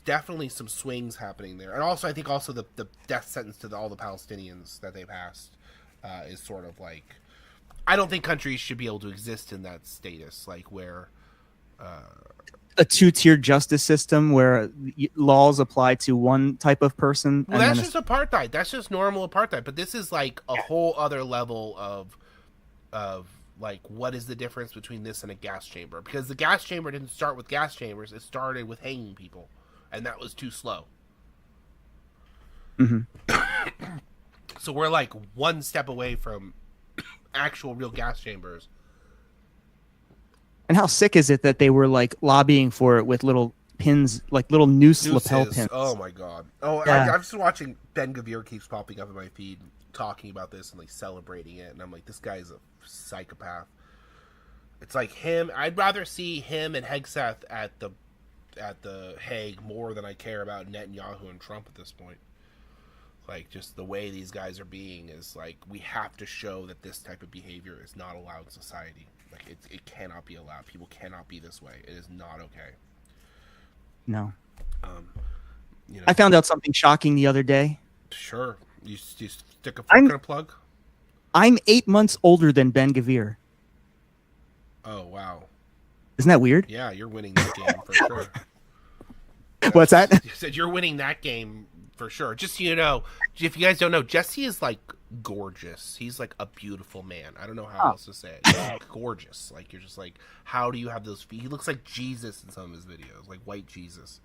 definitely some swings happening there, and also I think the death sentence to all the Palestinians that they passed is sort of like, I don't think countries should be able to exist in that status, like where a two-tiered justice system where laws apply to one type of person. Well, that's just apartheid. That's just normal apartheid. But this is like a whole other level of like, what is the difference between this and a gas chamber? Because the gas chamber didn't start with gas chambers. It started with hanging people, and that was too slow. Mm-hmm. So we're like one step away from actual real gas chambers. And how sick is it that they were like lobbying for it with little pins, like little nooses. Lapel pins? Oh my god! Oh, yeah. I'm just watching. Ben Gavir keeps popping up in my feed talking about this and like celebrating it, and I'm like, this guy's a psychopath. It's like him. I'd rather see him and Hegseth at the Hague more than I care about Netanyahu and Trump at this point. Like, just the way these guys are being is like, we have to show that this type of behavior is not allowed in society. Like it cannot be allowed. People cannot be this way. It is not okay. No. You know, I found out something shocking the other day. sure. You stick a fork in a plug. I'm 8 months older than Ben Gavir. Oh wow. Isn't that weird? Yeah, you're winning that game for sure. What's that? You said you're winning that game for sure. Just so you know, if you guys don't know, Jesse is like gorgeous. He's like a beautiful man. I don't know how else to say it. He's like gorgeous. Like you're just like, how do you have those feet? He looks like Jesus in some of his videos, like white Jesus.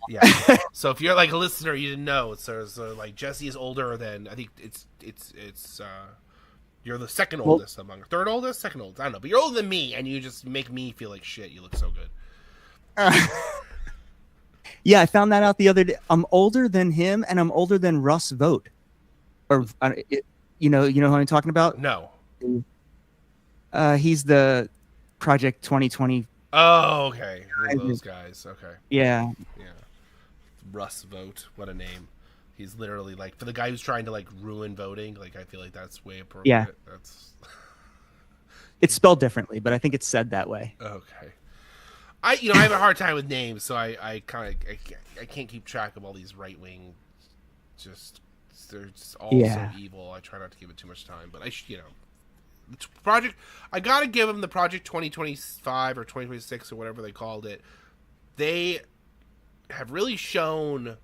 Yeah. So if you're like a listener, you didn't know. So like Jesse is older than I think it's you're the second oldest among third oldest, second oldest. I don't know, but you're older than me, and you just make me feel like shit. You look so good. Yeah, I found that out the other day. I'm older than him, and I'm older than Russ Vogt. Or you know who I'm talking about? No. He's the Project 2020. Oh, okay. One of those guys. Okay. Yeah. Yeah. Russ Vogt. What a name. He's literally like for the guy who's trying to like ruin voting. Like I feel like that's way appropriate. Yeah. That's It's spelled differently, but I think it's said that way. okay. I have a hard time with names, so I can't keep track of all these right wing. Just they're just all so evil. I try not to give it too much time, but Project. I gotta give them the Project 2025 or 2026 or whatever they called it. They have really shown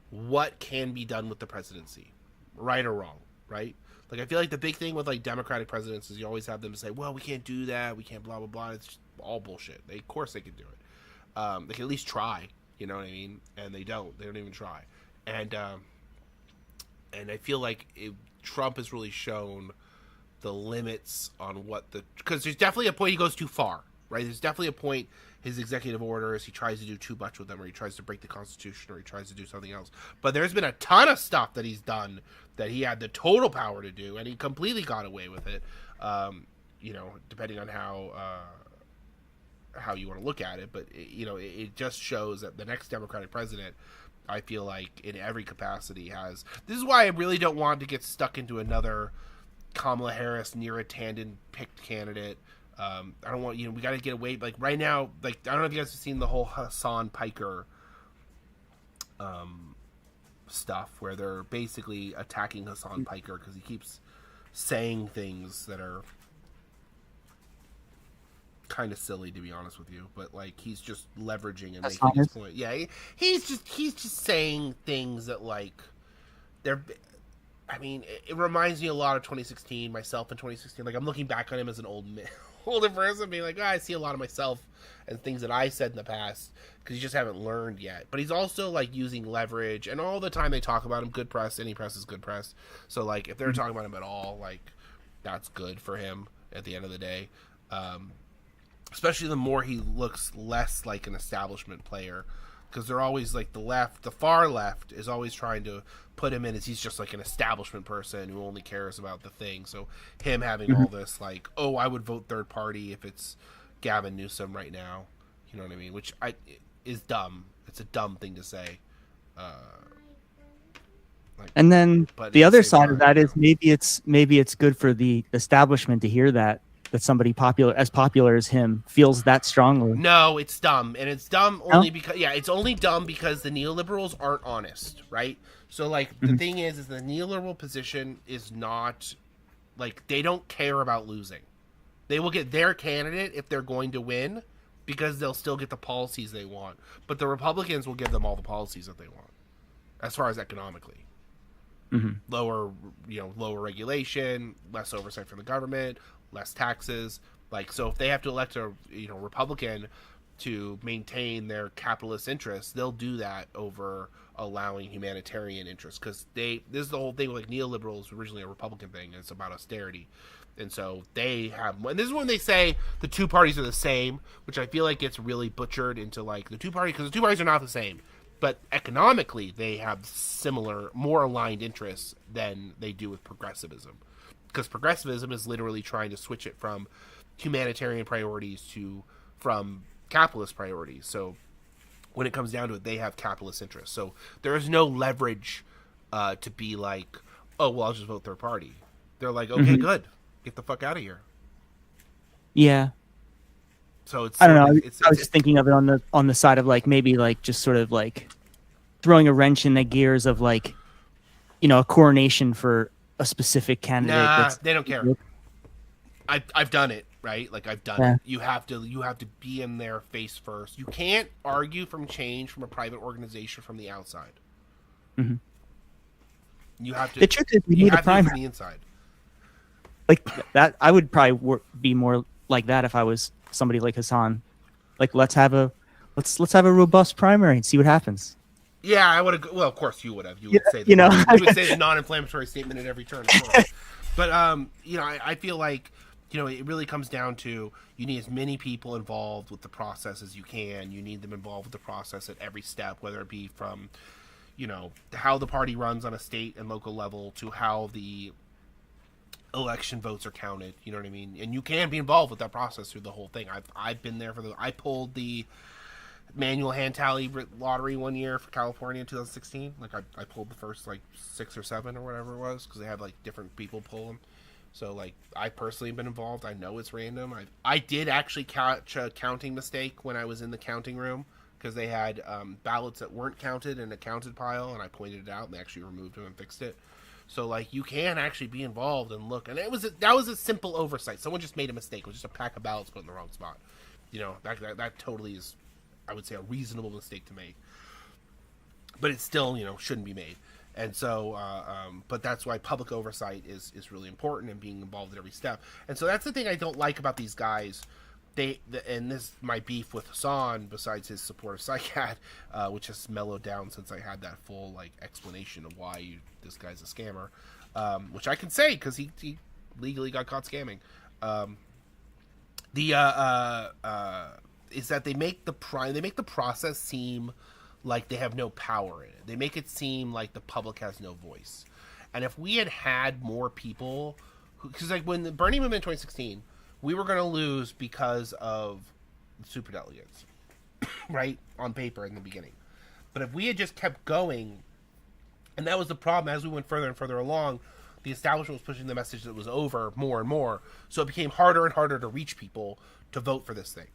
what can be done with the presidency, right or wrong, right? Like I feel like the big thing with like Democratic presidents is you always have them say, "Well, we can't do that. We can't blah blah blah." It's just all bullshit. Of course they can do it. They can at least try. You know what I mean? And they don't. They don't even try. And I feel like Trump has really shown the limits on what because there's definitely a point he goes too far, right? There's definitely a point his executive orders he tries to do too much with them, or he tries to break the Constitution, or he tries to do something else. But there's been a ton of stuff that he's done that he had the total power to do, and he completely got away with it. Depending on how you want to look at it, but it just shows that the next Democratic president, I feel like in every capacity has. This is why I really don't want to get stuck into another Kamala Harris, Neera Tanden picked candidate. I don't want we got to get away. Like right now, like I don't know if you guys have seen the whole Hassan Piker stuff where they're basically attacking Hassan Piker because he keeps saying things that are kind of silly, to be honest with you, but like he's just leveraging and making his point. Yeah, he's just saying things that like they're. I mean, it reminds me a lot of 2016, myself in 2016. Like I'm looking back on him as an older person, being like, I see a lot of myself and things that I said in the past because you just haven't learned yet. But he's also like using leverage, and all the time they talk about him. Good press, any press is good press. So like if they're talking about him at all, like that's good for him at the end of the day. Especially the more he looks less like an establishment player, because they're always like the far left is always trying to put him in as he's just like an establishment person who only cares about the thing. So him having all this like, oh, I would vote third party if it's Gavin Newsom right now, you know what I mean? Which is dumb. It's a dumb thing to say. And then the other side of that is maybe it's good for the establishment to hear that somebody popular as him feels that strongly. No, it's dumb, and it's dumb only because it's only dumb because the neoliberals aren't honest, right? So like the thing is the neoliberal position is not like they don't care about losing. They will get their candidate if they're going to win because they'll still get the policies they want. But the Republicans will give them all the policies that they want, as far as economically. Lower regulation, less oversight from the government, less taxes. Like, so if they have to elect a Republican to maintain their capitalist interests, they'll do that over allowing humanitarian interests, because this is the whole thing with like neoliberals, originally a Republican thing, and it's about austerity. And so they have, and this is when they say the two parties are the same, which I feel like gets really butchered into like the two parties, because the two parties are not the same, but economically they have similar, more aligned interests than they do with progressivism, because progressivism is literally trying to switch it from humanitarian priorities from capitalist priorities. So when it comes down to it, they have capitalist interests. So there is no leverage to be like, oh, well, I'll just vote third party. They're like, okay, good. Get the fuck out of here. Yeah. So it's I don't sort know. of- I was just thinking of it on the side of like maybe like just sort of like throwing a wrench in the gears of like, a coronation for a specific candidate. Nah, they don't care. I've done it, right? Like I've done Yeah. it. You have to be in their face first. You can't argue from change from a private organization from the outside. Mhm. You have to. The truth is, we you need a have to do it from primary. the inside. Like that, I would probably be more like that if I was somebody like Hassan. Like let's have a robust primary and see what happens. Yeah, I would have. Well, of course you would have. You would say you know. you would say the non-inflammatory statement at every turn. Of course. But I feel like it really comes down to you need as many people involved with the process as you can. You need them involved with the process at every step, whether it be from how the party runs on a state and local level to how the election votes are counted. You know what I mean? And you can be involved with that process through the whole thing. I've been there I pulled the manual hand tally lottery one year for California in 2016. Like I pulled the first like 6 or 7 or whatever it was because they had like different people pull them. So like I personally have been involved. I know it's random. I did actually catch a counting mistake when I was in the counting room because they had ballots that weren't counted in a counted pile, and I pointed it out and they actually removed them and fixed it. So like you can actually be involved and look, and that was a simple oversight. Someone just made a mistake. It was just a pack of ballots put in the wrong spot. That totally is, I would say, a reasonable mistake to make, but it still shouldn't be made. And so, but that's why public oversight is really important and being involved at every step. And so that's the thing I don't like about these guys. And this my beef with Hassan, besides his support of Psycat, which has mellowed down since I had that full like explanation of why this guy's a scammer, which I can say because he legally got caught scamming. Is that they make the process seem like they have no power in it. They make it seem like the public has no voice. And if we had more people, because like when the Bernie movement in 2016, we were going to lose because of superdelegates, right, on paper in the beginning. But if we had just kept going, and that was the problem as we went further and further along, the establishment was pushing the message that it was over more and more, so it became harder and harder to reach people to vote for this thing.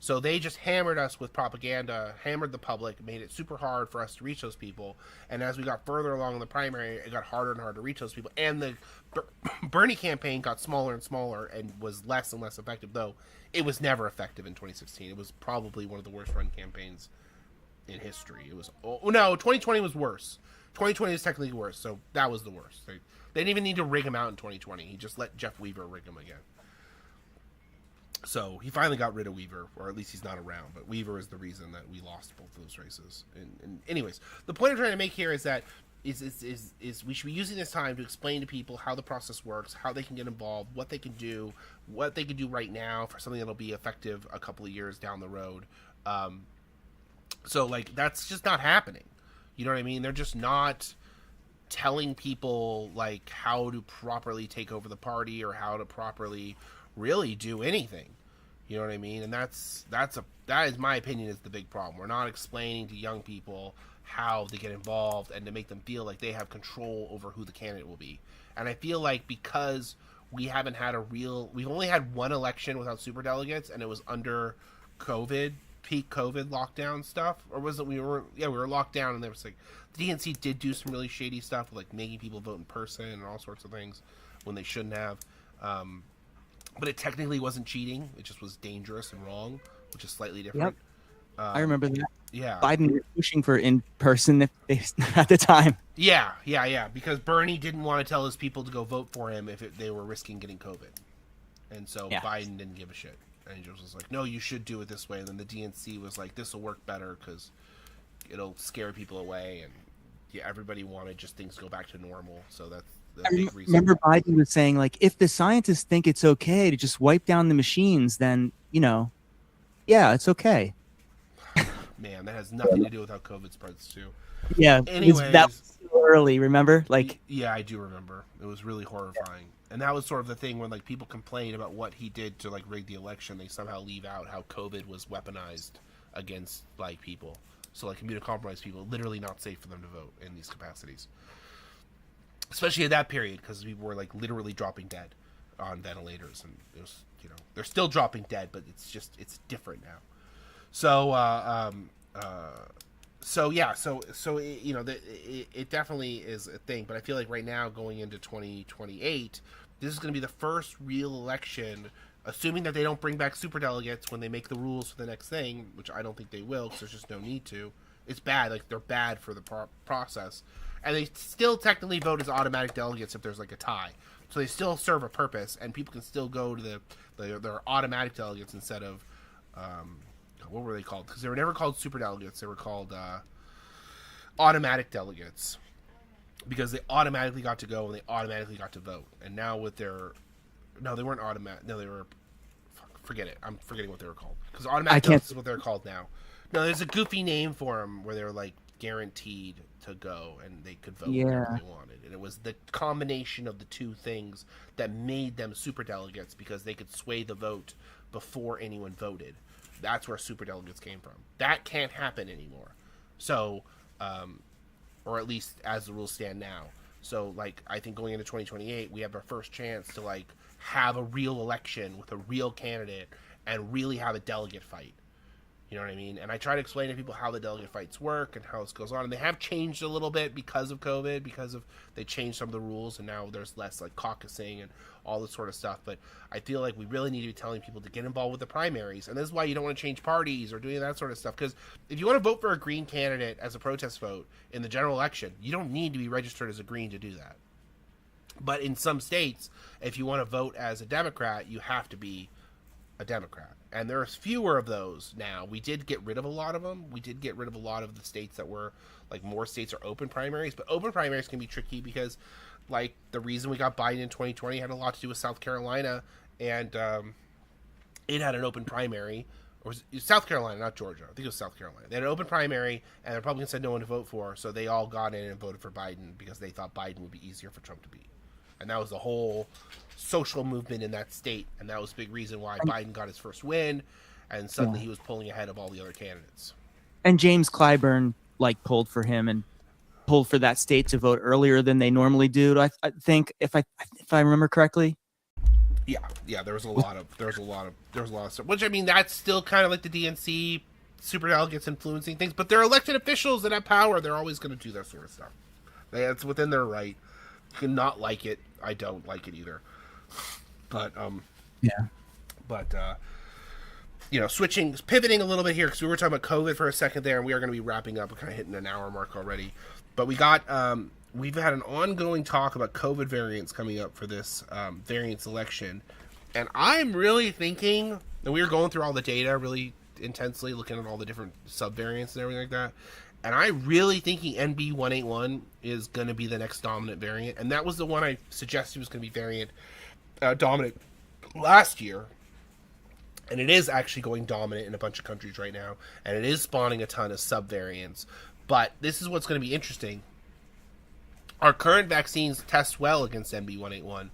So they just hammered us with propaganda, hammered the public, made it super hard for us to reach those people. And as we got further along in the primary, it got harder and harder to reach those people. And the Bernie campaign got smaller and smaller and was less and less effective, though it was never effective in 2016. It was probably one of the worst run campaigns in history. It was, oh no, 2020 was worse. 2020 is technically worse, so that was the worst. They didn't even need to rig him out in 2020. He just let Jeff Weaver rig him again. So he finally got rid of Weaver, or at least he's not around. But Weaver is the reason that we lost both of those races. And anyways, the point I'm trying to make here is that is we should be using this time to explain to people how the process works, how they can get involved, what they can do right now for something that'll be effective a couple of years down the road. So like that's just not happening. You know what I mean? They're just not telling people like how to properly take over the party or how to properly really do anything. You know what I mean? And that is my opinion is the big problem. We're not explaining to young people how to get involved and to make them feel like they have control over who the candidate will be. And I feel like because we've only had one election without superdelegates, and it was under COVID, peak COVID lockdown stuff, or was it we were locked down, and there was like the DNC did do some really shady stuff, like making people vote in person and all sorts of things when they shouldn't have. But it technically wasn't cheating; it just was dangerous and wrong, which is slightly different. Yep. I remember that. Yeah, Biden was pushing for in person at the time. Yeah, because Bernie didn't want to tell his people to go vote for him if they were risking getting COVID, and so Biden didn't give a shit. And he just was like, "No, you should do it this way." And then the DNC was like, "This will work better because it'll scare people away." And everybody wanted just things to go back to normal. So that's the big reason. Remember Biden was saying like, if the scientists think it's okay to just wipe down the machines, then it's okay. Man, that has nothing to do with how COVID spreads too. Yeah. Anyways, that was so early. Remember? Like. Yeah, I do remember. It was really horrifying. And that was sort of the thing when like people complain about what he did to like rig the election, they somehow leave out how COVID was weaponized against like people. So like immunocompromised people, literally not safe for them to vote in these capacities. Especially at that period, because people were like literally dropping dead on ventilators, and it was they're still dropping dead, but it's different now. So it definitely is a thing. But I feel like right now, going into 2028, this is going to be the first real election, assuming that they don't bring back superdelegates when they make the rules for the next thing, which I don't think they will, because there's just no need to. It's bad. Like, they're bad for the process. And they still technically vote as automatic delegates if there's, like, a tie. So they still serve a purpose, and people can still go to their automatic delegates instead of, what were they called? Because they were never called superdelegates. They were called automatic delegates. Because they automatically got to go and they automatically got to vote. And now with their... No, they weren't automatic. No, they were... Forget it. I'm forgetting what they were called. Because automatic delegates is what they're called now. No, there's a goofy name for them where they're, like, guaranteed to go and they could vote whenever they wanted. And it was the combination of the two things that made them superdelegates, because they could sway the vote before anyone voted. That's where superdelegates came from. That can't happen anymore. So... or at least as the rules stand now. So, like, I think going into 2028, we have our first chance to, like, have a real election with a real candidate and really have a delegate fight. You know what I mean? And I try to explain to people how the delegate fights work and how this goes on. And they have changed a little bit because of COVID, they changed some of the rules, and now there's less, like, caucusing and all this sort of stuff. But I feel like we really need to be telling people to get involved with the primaries. And this is why you don't want to change parties or doing that sort of stuff. Because if you want to vote for a Green candidate as a protest vote in the general election, you don't need to be registered as a Green to do that. But in some states, if you want to vote as a Democrat, you have to be a Democrat. And there's fewer of those now. We did get rid of a lot of them. We did get rid of a lot of the states that were, like, more states are open primaries. But open primaries can be tricky because, like, the reason we got Biden in 2020 had a lot to do with South Carolina. And it had an open primary. Or was it South Carolina, not Georgia. I think it was South Carolina. They had an open primary, and the Republicans had no one to vote for. So they all got in and voted for Biden because they thought Biden would be easier for Trump to beat. And that was the whole social movement in that state. And that was a big reason why Biden got his first win. And suddenly he was pulling ahead of all the other candidates. And James Clyburn, like, pulled for him and pulled for that state to vote earlier than they normally do. I think, if I remember correctly. Yeah. There was a lot of stuff. Which, I mean, that's still kind of like the DNC superdelegates influencing things. But they're elected officials that have power. They're always going to do that sort of stuff. It's within their right. You can not like it. I don't like it either. But pivoting a little bit here, because we were talking about COVID for a second there, and we are going to be wrapping up. We're kind of hitting an hour mark already. But we've had an ongoing talk about COVID variants coming up for this variants election, and I'm really thinking, and we were going through all the data really intensely, looking at all the different subvariants and everything like that. And I'm really thinking NB181 is going to be the next dominant variant. And that was the one I suggested was going to be variant dominant last year. And it is actually going dominant in a bunch of countries right now. And it is spawning a ton of subvariants. But this is what's going to be interesting. Our current vaccines test well against NB181.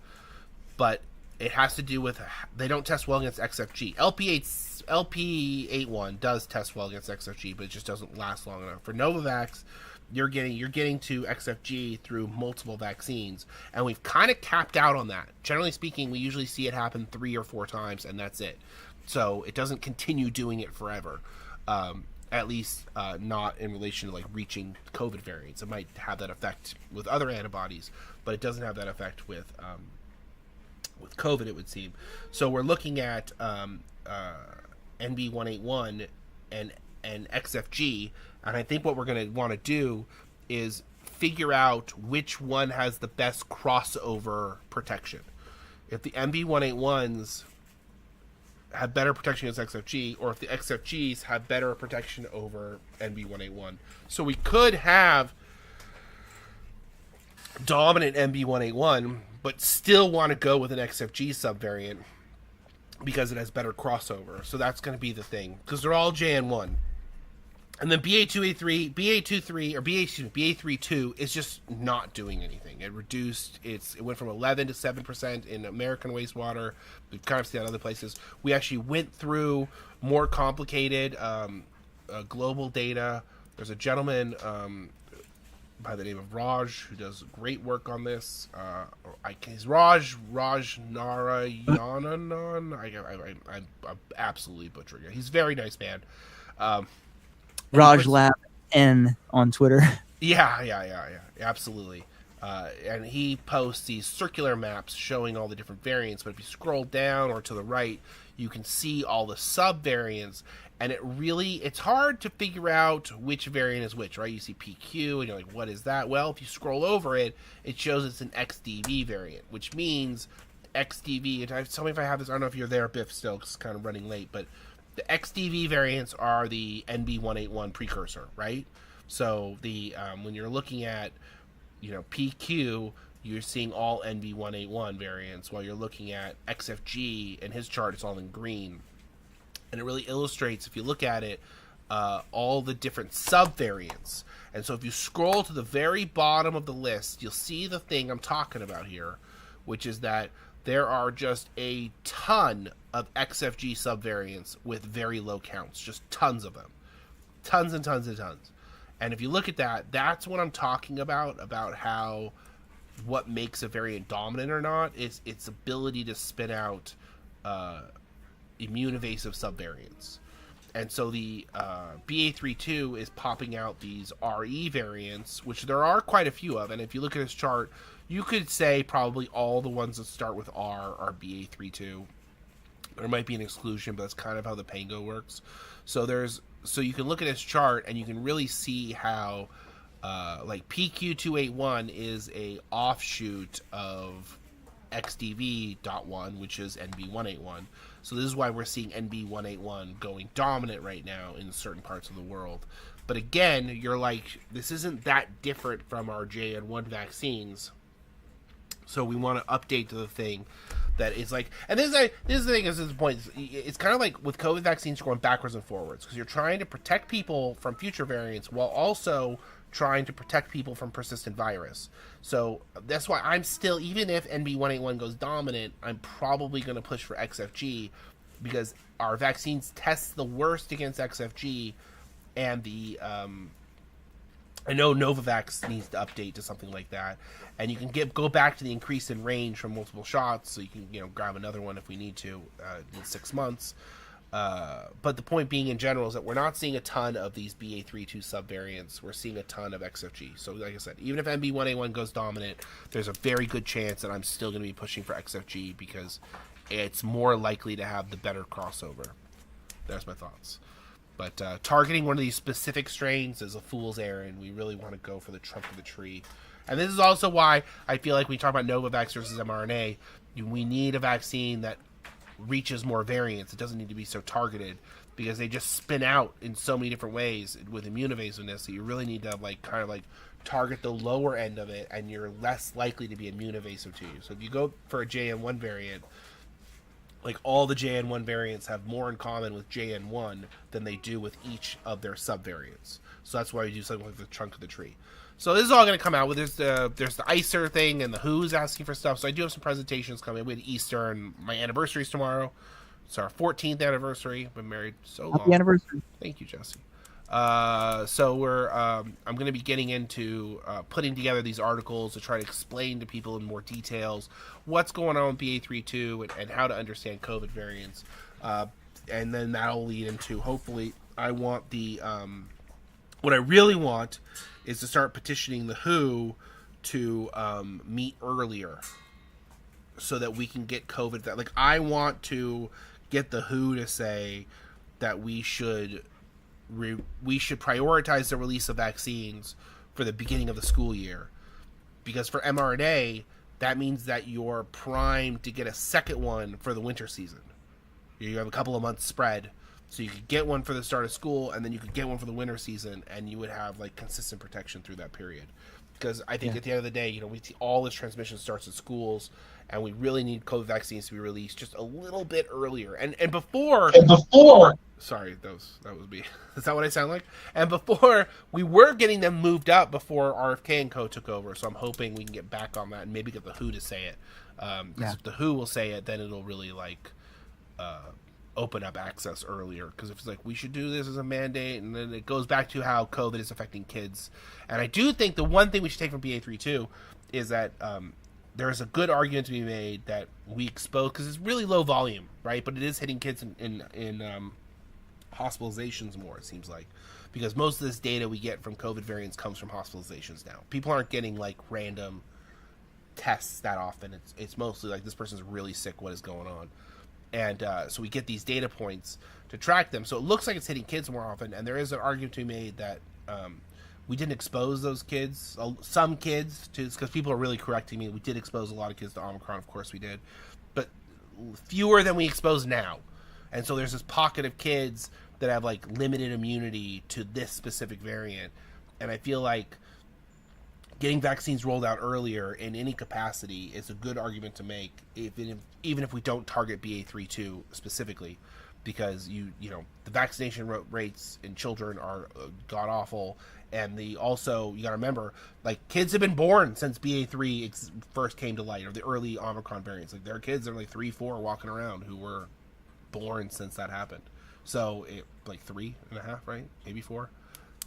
But it has to do with, they don't test well against XFG. LP81 does test well against XFG, but it just doesn't last long enough. For Novavax, you're getting to XFG through multiple vaccines, and we've kind of capped out on that. Generally speaking, we usually see it happen 3 or 4 times, and that's it. So it doesn't continue doing it forever. At least not in relation to, like, reaching COVID variants. It might have that effect with other antibodies, but it doesn't have that effect with COVID, it would seem. So we're looking at NB181 and XFG, and I think what we're going to want to do is figure out which one has the best crossover protection. If the NB181s have better protection against XFG, or if the XFGs have better protection over NB181. So we could have dominant NB181, but still want to go with an XFG subvariant because it has better crossover. So that's going to be the thing, because they're all JN1. And then BA32 is just not doing anything. It reduced it went from 11 to 7% in American wastewater. We've kind of seen that in other places. We actually went through more complicated global data. There's a gentleman by the name of Raj, who does great work on this. He's Raj Narayanan. I'm absolutely butchering it. He's a very nice man. Raj Lab N on Twitter. Yeah, absolutely. And he posts these circular maps showing all the different variants, but if you scroll down or to the right, you can see all the sub-variants, and it's hard to figure out which variant is which, right? You see PQ, and you're like, what is that? Well, if you scroll over it, it shows it's an XDV variant, which means XDV, and tell me if I have this, I don't know if you're there, Biff, still, because it's kind of running late, but the XDV variants are the NB181 precursor, right? So the when you're looking at, PQ, you're seeing all NB181 variants, while you're looking at XFG, and his chart is all in green. And it really illustrates, if you look at it, all the different sub-variants. And so if you scroll to the very bottom of the list, you'll see the thing I'm talking about here, which is that there are just a ton of XFG subvariants with very low counts, just tons of them. Tons and tons and tons. And if you look at that, that's what I'm talking about how what makes a variant dominant or not is its ability to spin out immune evasive subvariants. And so the BA32 is popping out these RE variants, which there are quite a few of. And if you look at this chart, you could say probably all the ones that start with R are BA32. There might be an exclusion, but that's kind of how the Pango works. So you can look at this chart and you can really see how like PQ281 is a offshoot of XDV.1, which is NB181. So this is why we're seeing NB181 going dominant right now in certain parts of the world. But again, you're like, this isn't that different from our JN1 vaccines. So we want to update to the thing that is like, and this is the thing, is the point. It's kind of like with COVID vaccines, you're going backwards and forwards because you're trying to protect people from future variants while also trying to protect people from persistent virus. So that's why I'm still, even if NB181 goes dominant, I'm probably going to push for XFG because our vaccines test the worst against XFG, and the I know Novavax needs to update to something like that, and you can go back to the increase in range from multiple shots, so you can grab another one if we need to in 6 months. But the point being in general is that we're not seeing a ton of these BA32 subvariants. We're seeing a ton of XFG. So like I said, even if NB181 goes dominant, there's a very good chance that I'm still going to be pushing for XFG because it's more likely to have the better crossover. That's my thoughts. But targeting one of these specific strains is a fool's errand. We really want to go for the trunk of the tree. And this is also why I feel like we talk about Novavax versus mRNA. We need a vaccine that reaches more variants. It doesn't need to be so targeted because they just spin out in so many different ways with immune evasiveness. So you really need to kind of target the lower end of it, and you're less likely to be immune evasive to you. So if you go for a JN1 variant, like all the JN1 variants have more in common with JN1 than they do with each of their subvariants. So that's why we do something like the trunk of the tree. So this is all going to come out. There's the ICER thing, and the WHO's asking for stuff. So I do have some presentations coming. We had Easter, and my anniversary's tomorrow. It's our 14th anniversary. Been married so long. Happy anniversary. Thank you, Jesse. So we're I'm going to be getting into putting together these articles to try to explain to people in more details what's going on with BA32 and how to understand COVID variants. And then that'll lead into, hopefully, I want the what I really want is to start petitioning the WHO to meet earlier so that we can get COVID. Like, I want to get the WHO to say that we should prioritize the release of vaccines for the beginning of the school year, because for mRNA that means that you're primed to get a second one for the winter season. You have a couple of months spread, so you could get one for the start of school, and then you could get one for the winter season, and you would have consistent protection through that period. Because I think at the end of the day, we see all this transmission starts at schools, and we really need COVID vaccines to be released just a little bit earlier. And before. Sorry, that was me. Is that what I sound like? And before, we were getting them moved up before RFK and Co. took over, so I'm hoping we can get back on that and maybe get the WHO to say it. Because if the WHO will say it, then it'll really open up access earlier, because if it's like we should do this as a mandate, and then it goes back to how COVID is affecting kids. And I do think the one thing we should take from BA3 too is that there is a good argument to be made that we expose, because it's really low volume, right? But it is hitting kids in hospitalizations more, it seems like, because most of this data we get from COVID variants comes from hospitalizations now. People aren't getting like random tests that often. It's mostly like this person's really sick, what is going on? And so we get these data points to track them. So it looks like it's hitting kids more often, and there is an argument to be made that we didn't expose those kids, some kids, to, because people are really correcting me. We did expose a lot of kids to Omicron, of course we did, but fewer than we expose now. And so there's this pocket of kids that have like limited immunity to this specific variant. And I feel like getting vaccines rolled out earlier in any capacity is a good argument to make, even if we don't target BA.3.2 specifically, because you know the vaccination rates in children are god awful, and you got to remember, like, kids have been born since BA.3 first came to light, or the early Omicron variants. Like, there are kids that are like 3-4 walking around who were born since that happened. So like 3.5, right? Maybe 4.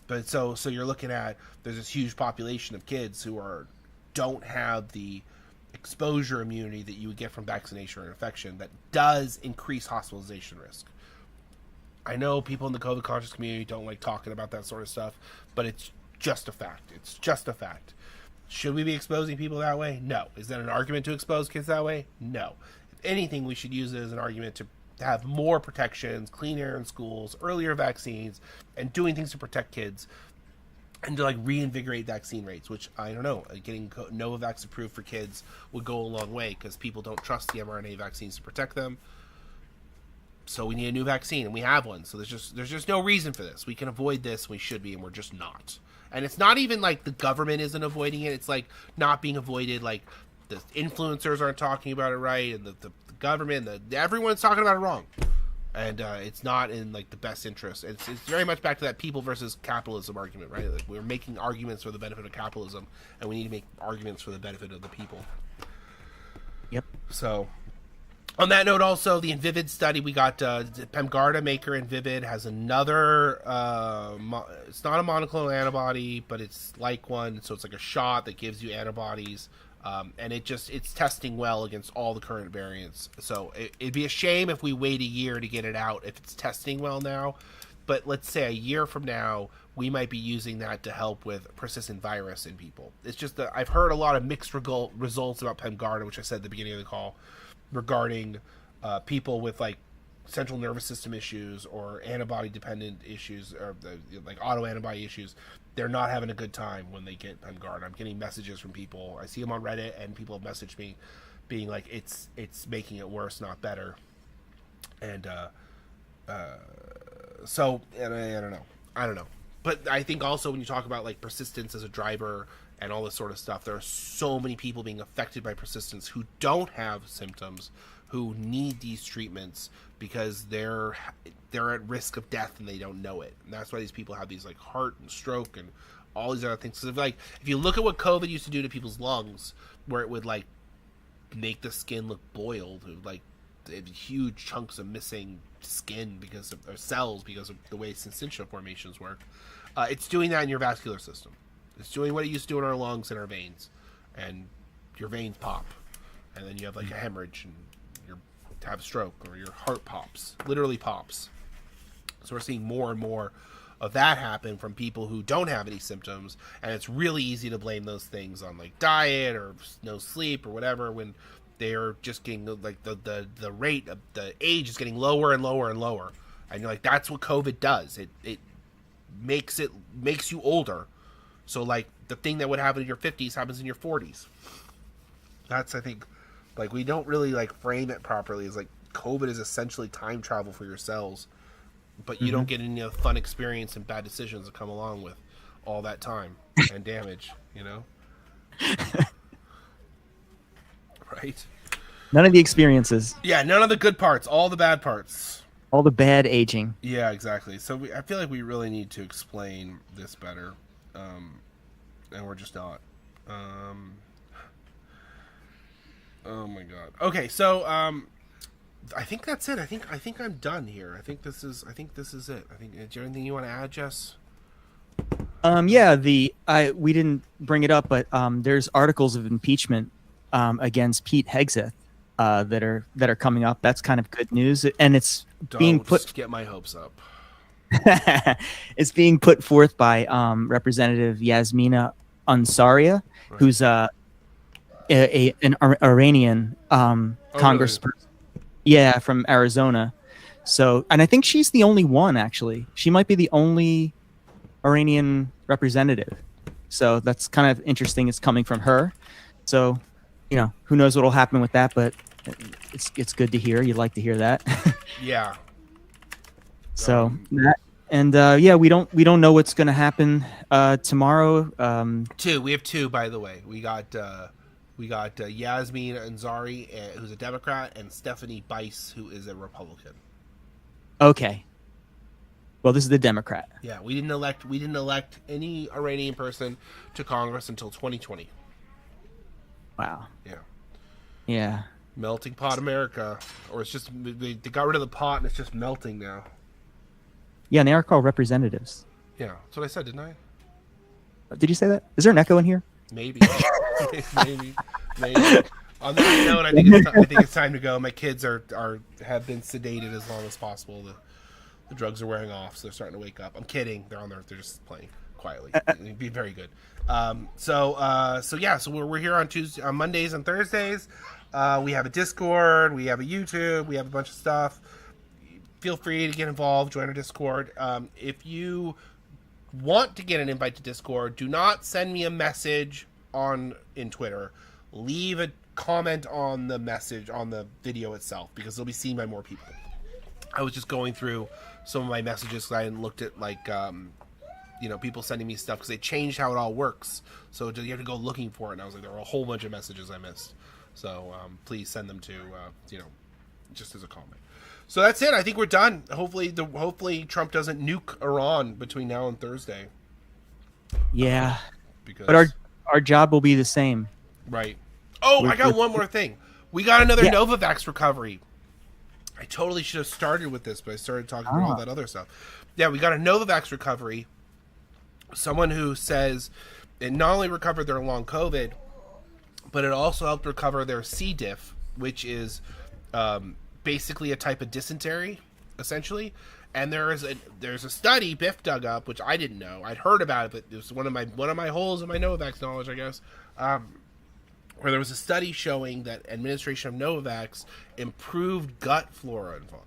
But so you're looking at, there's this huge population of kids who don't have the exposure immunity that you would get from vaccination or infection that does increase hospitalization risk. I know people in the COVID conscious community don't like talking about that sort of stuff, but it's just a fact. It's just a fact. Should we be exposing people that way? No. Is that an argument to expose kids that way? No. If anything, we should use it as an argument to have more protections, clean air in schools, earlier vaccines, and doing things to protect kids, and to like reinvigorate vaccine rates, which I don't know, getting Novavax approved for kids would go a long way, because people don't trust the mRNA vaccines to protect them. So we need a new vaccine, and we have one. So there's just no reason for this. We can avoid this. We should be, and we're just not. And it's not even like the government isn't avoiding it. It's like not being avoided. Like, the influencers aren't talking about it right, and the government, everyone's talking about it wrong. And it's not in like the best interest. It's very much back to that people versus capitalism argument, right? Like, we're making arguments for the benefit of capitalism, and we need to make arguments for the benefit of the people. Yep. So, on that note, also the Invivyd study, we got Pemgarda maker Invivyd has another. It's not a monoclonal antibody, but it's like one. So it's like a shot that gives you antibodies. And it's testing well against all the current variants. So it'd be a shame if we wait a year to get it out if it's testing well now. But let's say a year from now, we might be using that to help with persistent virus in people. It's just that I've heard a lot of mixed results about Pemgarda, which I said at the beginning of the call, regarding people with like central nervous system issues or antibody dependent issues, or like autoantibody issues. They're not having a good time when they get Pemgarda. I'm getting messages from people. I see them on Reddit, and people have messaged me being like, it's making it worse, not better. And so, and I don't know. But I think also when you talk about like persistence as a driver and all this sort of stuff, there are so many people being affected by persistence who don't have symptoms, who need these treatments because they're at risk of death and they don't know it. And that's why these people have these like heart and stroke and all these other things. So if you look at what COVID used to do to people's lungs, where it would like make the skin look boiled, like huge chunks of missing skin because of, or cells because of the way syncytial formations work, it's doing that in your vascular system. It's doing what it used to do in our lungs and our veins, and your veins pop, and then you have like a hemorrhage and have a stroke, or your heart pops, literally pops. So we're seeing more and more of that happen from people who don't have any symptoms, and it's really easy to blame those things on like diet or no sleep or whatever, when they're just getting like the rate of the age is getting lower and lower and lower, and you're like, that's what COVID does. It makes you older. So like the thing that would happen in your 50s happens in your 40s. That's, I think, like, we don't really like frame it properly. It's like COVID is essentially time travel for your cells, but you don't get any of the fun experience and bad decisions that come along with all that time and damage, you know? Right? None of the experiences. Yeah, none of the good parts, all the bad parts. All the bad aging. Yeah, exactly. So I feel like we really need to explain this better, and we're just not. Oh my god. Okay, so I think that's it. I think I'm done here. I think this is it. Is there anything you want to add, Jess? Yeah, we didn't bring it up, but there's articles of impeachment against Pete Hegseth that are coming up. That's kind of good news, and it's being put. Get my hopes up. It's being put forth by Representative Yasmina Ansariya, Right. who's an Iranian congressperson. Yeah, from Arizona. So, and I think she's the only one, actually. She might be the only Iranian representative. So that's kind of interesting. It's coming from her. So, who knows what will happen with that, but it's good to hear. You'd like to hear that. Yeah. So that, and we don't know what's going to happen tomorrow. We have two, by the way. We got Yasmin Ansari, who's a Democrat, and Stephanie Bice, who is a Republican. Okay. Well, this is the Democrat. Yeah, we didn't elect any Iranian person to Congress until 2020. Wow. Yeah. Yeah. Melting pot America, or it's just they got rid of the pot and it's just melting now. Yeah, and they are called representatives. Yeah, that's what I said, didn't I? Did you say that? Is there an echo in here? Maybe. maybe. On that note, I think it's time to go. My kids have been sedated as long as possible. The drugs are wearing off, so they're starting to wake up. I'm kidding. They're they're just playing quietly. It'd be very good. So we're here on Mondays and Thursdays. We have a Discord, we have a YouTube, we have a bunch of stuff. Feel free to get involved, join our Discord. If you want to get an invite to Discord, do not send me a message in Twitter. Leave a comment on the message on the video itself, because it'll be seen by more people. I was just going through some of my messages because I hadn't looked at people sending me stuff, because they changed how it all works. So you have to go looking for it, and I was like, there were a whole bunch of messages I missed. So please send them to just as a comment. So that's it. I think we're done. Hopefully Trump doesn't nuke Iran between now and Thursday. Yeah. Because but our job will be the same. Right. Oh, I got one more thing. We got another Novavax recovery. I totally should have started with this, but I started talking about all that other stuff. Yeah, we got a Novavax recovery. Someone who says it not only recovered their long COVID, but it also helped recover their C. diff, which is basically a type of dysentery, essentially. And there's a study Biff dug up, which I didn't know. I'd heard about it, but it was one of my holes in my Novavax knowledge, I guess. Where there was a study showing that administration of Novavax improved gut flora and fauna.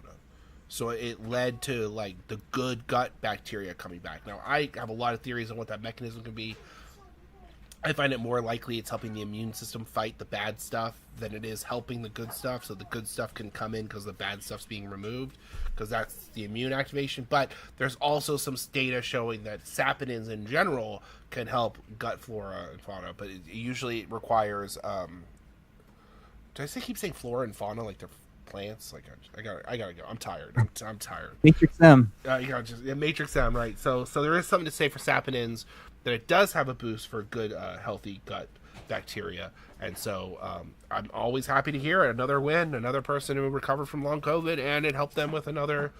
So it led to the good gut bacteria coming back. Now, I have a lot of theories on what that mechanism could be. I find it more likely it's helping the immune system fight the bad stuff than it is helping the good stuff, so the good stuff can come in because the bad stuff's being removed, because that's the immune activation. But there's also some data showing that saponins in general can help gut flora and fauna, but it usually requires do I keep saying flora and fauna like they're plants? I gotta go. I'm tired. I'm tired. Matrix M. Matrix M, right? So there is something to say for saponins, that it does have a boost for good, healthy gut bacteria. And so I'm always happy to hear another win, another person who recovered from long COVID, and it helped them with another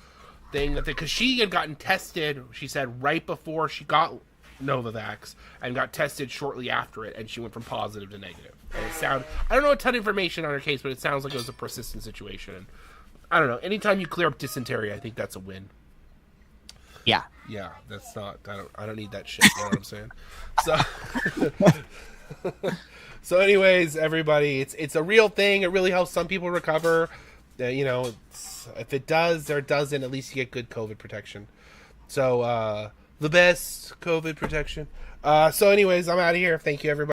thing. Because she had gotten tested, she said, right before she got Novavax, and got tested shortly after it, and she went from positive to negative. And I don't know a ton of information on her case, but it sounds like it was a persistent situation. And I don't know. Anytime you clear up dysentery, I think that's a win. Yeah. Yeah, that's not. I don't need that shit. You know what I'm saying? So, anyways, everybody, it's a real thing. It really helps some people recover. If it does or doesn't, at least you get good COVID protection. So, the best COVID protection. So, anyways, I'm out of here. Thank you, everybody.